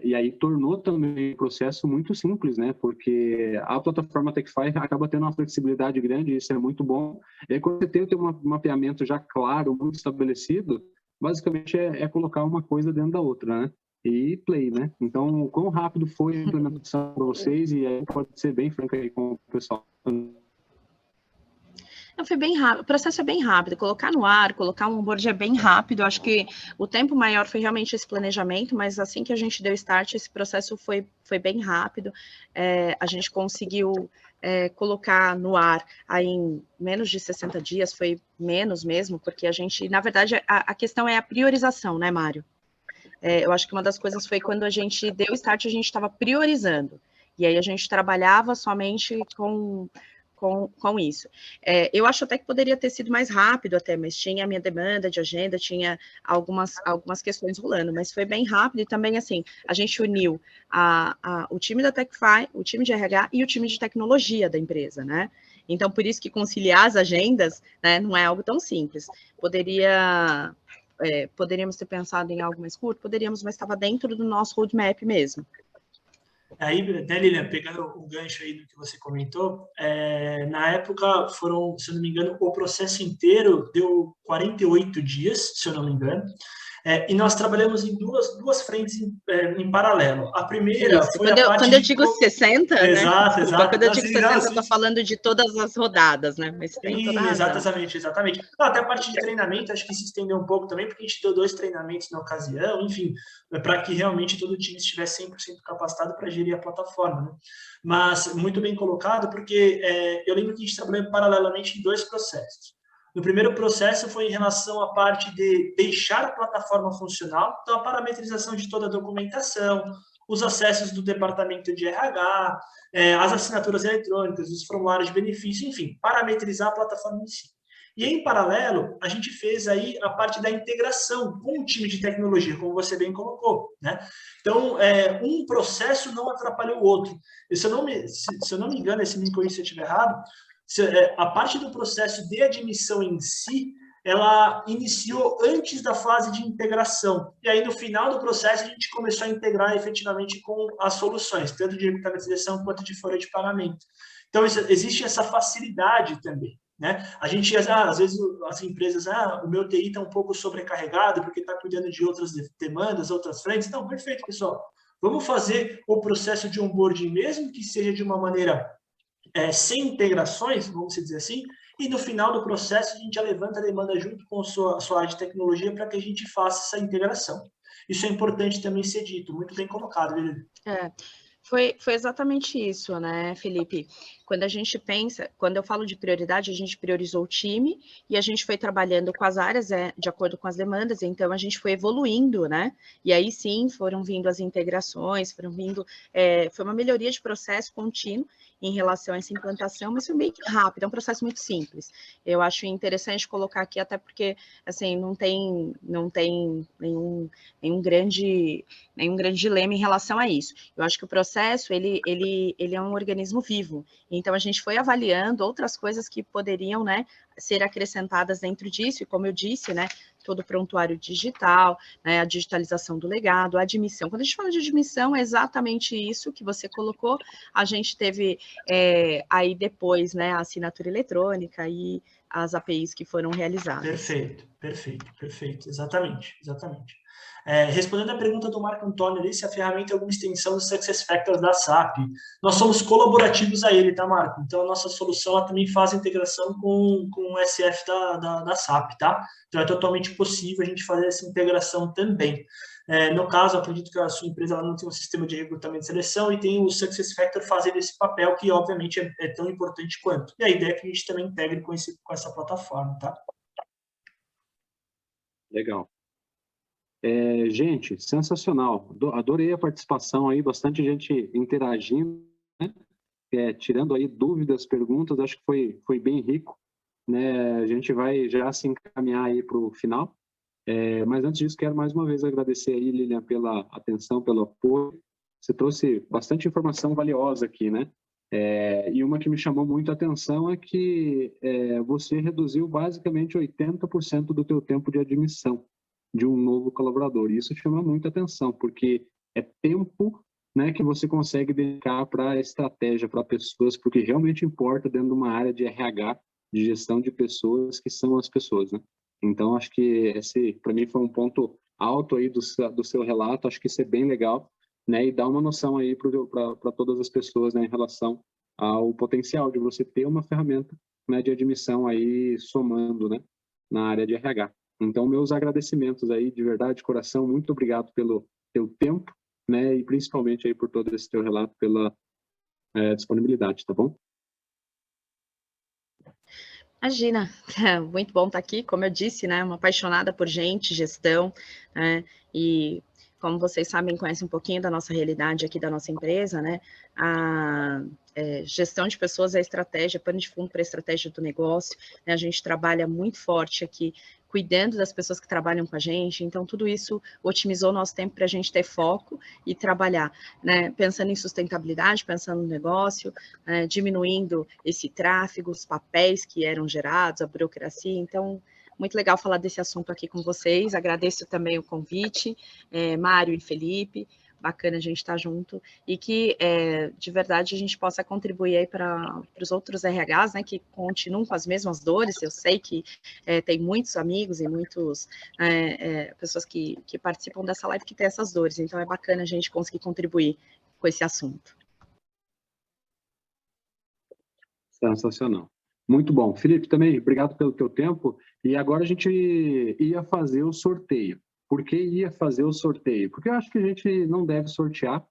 Speaker 1: E aí tornou também o processo muito simples, né? Porque a plataforma Tech5 acaba tendo uma flexibilidade grande, isso é muito bom. E aí, quando você tem um mapeamento já claro, muito estabelecido, basicamente é colocar uma coisa dentro da outra, né? E play, né? Então, quão rápido foi a implementação para vocês? E aí pode ser bem franco aí com o pessoal.
Speaker 3: Não, foi bem rápido, o processo é bem rápido, colocar no ar, colocar um onboard é bem rápido, eu acho que o tempo maior foi realmente esse planejamento, mas assim que a gente deu start, esse processo foi bem rápido, a gente conseguiu colocar no ar aí em menos de 60 dias, foi menos mesmo, porque a gente, na verdade, a questão é a priorização, né, Mário? Eu acho que uma das coisas foi quando a gente deu start, a gente estava priorizando, e aí a gente trabalhava somente com isso. Eu acho até que poderia ter sido mais rápido até, mas tinha a minha demanda de agenda, tinha algumas questões rolando, mas foi bem rápido e também, assim, a gente uniu o time da Tech5, o time de RH e o time de tecnologia da empresa, né? Então, por isso que conciliar as agendas, né, não é algo tão simples. Poderíamos ter pensado em algo mais curto? Poderíamos, mas estava dentro do nosso roadmap mesmo.
Speaker 2: Aí, até, Lilian, pegando o gancho aí do que você comentou, na época foram, se eu não me engano, o processo inteiro deu 48 dias, se eu não me engano. E nós trabalhamos em duas frentes em paralelo. A primeira
Speaker 3: Isso.
Speaker 2: foi a parte
Speaker 3: quando eu digo 60, né?
Speaker 2: Exato, exato.
Speaker 3: Quando eu digo 60, eu estou falando de todas as rodadas, né? Mas tem toda a razão.
Speaker 2: Exatamente. Até a parte de treinamento, acho que se estendeu um pouco também, porque a gente deu 2 treinamentos na ocasião, enfim, para que realmente todo o time estivesse 100% capacitado para gerir a plataforma, né? Mas muito bem colocado, porque eu lembro que a gente trabalhou paralelamente em 2 processos. No primeiro processo foi em relação à parte de deixar a plataforma funcional, então a parametrização de toda a documentação, os acessos do departamento de RH, as assinaturas eletrônicas, os formulários de benefício, enfim, parametrizar a plataforma em si. E em paralelo, a gente fez aí a parte da integração com o time de tecnologia, como você bem colocou, né? Então, um processo não atrapalha o outro. E se eu não me engano, se me corrija se eu estiver errado, a parte do processo de admissão em si, ela iniciou antes da fase de integração. E aí, no final do processo, a gente começou a integrar efetivamente com as soluções, tanto de capitalização quanto de folha de pagamento. Então, existe essa facilidade também, né? A gente, às vezes, as empresas, o meu TI está um pouco sobrecarregado porque está cuidando de outras demandas, outras frentes. Então, perfeito, pessoal. Vamos fazer o processo de onboarding, mesmo que seja de uma maneira sem integrações, vamos dizer assim, e no final do processo a gente já levanta a demanda junto com a sua área de tecnologia para que a gente faça essa integração. Isso é importante também ser dito, muito bem colocado, Lili.
Speaker 3: Foi exatamente isso, né, Felipe? Quando a gente pensa, quando eu falo de prioridade, a gente priorizou o time e a gente foi trabalhando com as áreas de acordo com as demandas, então a gente foi evoluindo, né? E aí sim foram vindo as integrações, foi uma melhoria de processo contínuo em relação a essa implantação, mas foi bem rápido, é um processo muito simples. Eu acho interessante colocar aqui, até porque assim, não tem nenhum grande dilema em relação a isso. Eu acho que o processo, ele é um organismo vivo, então a gente foi avaliando outras coisas que poderiam, né, ser acrescentadas dentro disso, e como eu disse, né, todo o prontuário digital, né, a digitalização do legado, a admissão. Quando a gente fala de admissão, é exatamente isso que você colocou. A gente teve aí depois, né, a assinatura eletrônica e as APIs que foram realizadas.
Speaker 2: Perfeito. Exatamente. Respondendo à pergunta do Marco Antônio ali, se a ferramenta é alguma extensão do SuccessFactors da SAP. Nós somos colaborativos a ele, tá, Marco? Então, a nossa solução ela também faz integração com o SF da SAP, tá? Então, é totalmente possível a gente fazer essa integração também. No caso, acredito que a sua empresa ela não tem um sistema de recrutamento e seleção e tem o SuccessFactor fazendo esse papel que, obviamente, é tão importante quanto. E a ideia é que a gente também integre com essa plataforma, tá?
Speaker 1: Legal. Gente, sensacional. Adorei a participação aí, bastante gente interagindo, né? Tirando aí dúvidas, perguntas, acho que foi bem rico, né? A gente vai já se encaminhar aí para o final. Mas antes disso, quero mais uma vez agradecer aí, Lilian, pela atenção, pelo apoio. Você trouxe bastante informação valiosa aqui, né? E uma que me chamou muito a atenção é que você reduziu basicamente 80% do teu tempo de admissão de um novo colaborador. E isso chama muita atenção, porque é tempo, né, que você consegue dedicar para estratégia, para pessoas, porque realmente importa dentro de uma área de RH, de gestão de pessoas, que são as pessoas, né? Então, acho que esse, para mim, foi um ponto alto aí do seu relato, acho que isso é bem legal, né, e dá uma noção aí para todas as pessoas, né, em relação ao potencial de você ter uma ferramenta, né, de admissão aí somando, né, na área de RH. Então, meus agradecimentos aí, de verdade, de coração, muito obrigado pelo teu tempo, né, e principalmente aí por todo esse teu relato, pela disponibilidade, tá bom?
Speaker 3: Imagina, muito bom estar aqui, como eu disse, né, uma apaixonada por gente, gestão, né, e como vocês sabem, conhecem um pouquinho da nossa realidade aqui da nossa empresa, né, a gestão de pessoas é estratégia, pano de fundo para a estratégia do negócio, né, a gente trabalha muito forte aqui, cuidando das pessoas que trabalham com a gente, então tudo isso otimizou o nosso tempo para a gente ter foco e trabalhar, né, pensando em sustentabilidade, pensando no negócio, diminuindo esse tráfego, os papéis que eram gerados, a burocracia, então muito legal falar desse assunto aqui com vocês, agradeço também o convite, Mário e Felipe, bacana a gente estar junto e que, de verdade, a gente possa contribuir aí para os outros RHs, né, que continuam com as mesmas dores. Eu sei que tem muitos amigos e muitas pessoas que participam dessa live que têm essas dores, então é bacana a gente conseguir contribuir com esse assunto.
Speaker 1: Sensacional. Muito bom. Felipe, também, obrigado pelo teu tempo. E agora a gente ia fazer o sorteio. Por que ia fazer o sorteio? Porque eu acho que a gente não deve sortear.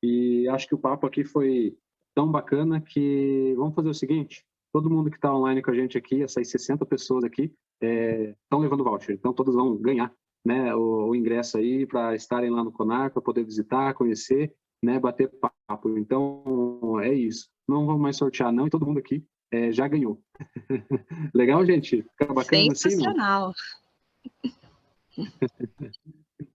Speaker 1: E acho que o papo aqui foi tão bacana que vamos fazer o seguinte: todo mundo que está online com a gente aqui, essas 60 pessoas aqui, estão levando voucher. Então, todos vão ganhar, né, o ingresso aí para estarem lá no CONAR, para poder visitar, conhecer, né, bater papo. Então, é isso. Não vamos mais sortear, não. E todo mundo aqui já ganhou. Legal, gente? Fica bacana assim, não?
Speaker 3: Sensacional.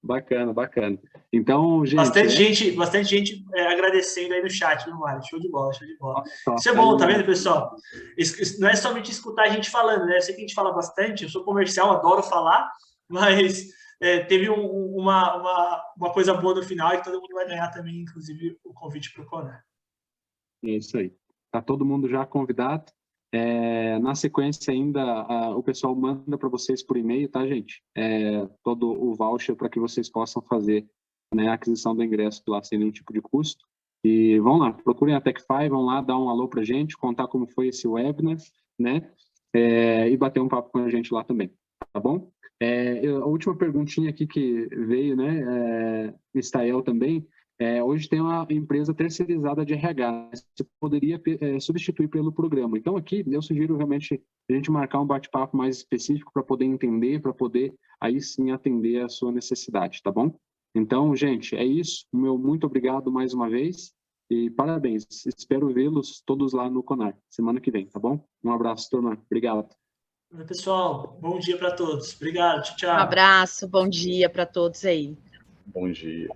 Speaker 1: Bacana, bacana. Então, gente...
Speaker 2: Bastante gente agradecendo aí no chat, viu, Mário? Show de bola, show de bola. Isso é
Speaker 1: tá
Speaker 2: bom,
Speaker 1: aí,
Speaker 2: tá vendo, pessoal? Não é somente escutar a gente falando, né? Eu sei que a gente fala bastante, eu sou comercial, adoro falar, mas teve uma coisa boa no final e todo mundo vai ganhar também, inclusive, o convite para o CONAR.
Speaker 1: É isso aí. Tá todo mundo já convidado. Na sequência ainda, o pessoal manda para vocês por e-mail, tá, gente? Todo o voucher para que vocês possam fazer, né, a aquisição do ingresso lá sem nenhum tipo de custo. E vão lá, procurem a TechFi, vão lá dar um alô para a gente, contar como foi esse webinar, né? E bater um papo com a gente lá também, tá bom? A última perguntinha aqui que veio, né, Mistael também, hoje tem uma empresa terceirizada de RH, você poderia substituir pelo programa. Então, aqui, eu sugiro realmente a gente marcar um bate-papo mais específico para poder entender, para poder, aí sim, atender a sua necessidade, tá bom? Então, gente, é isso. Meu muito obrigado mais uma vez e parabéns. Espero vê-los todos lá no CONAR, semana que vem, tá bom? Um abraço, turma. Obrigado.
Speaker 2: Oi, pessoal. Bom dia para todos. Obrigado. Tchau, tchau.
Speaker 3: Um abraço, bom dia para todos aí.
Speaker 4: Bom dia.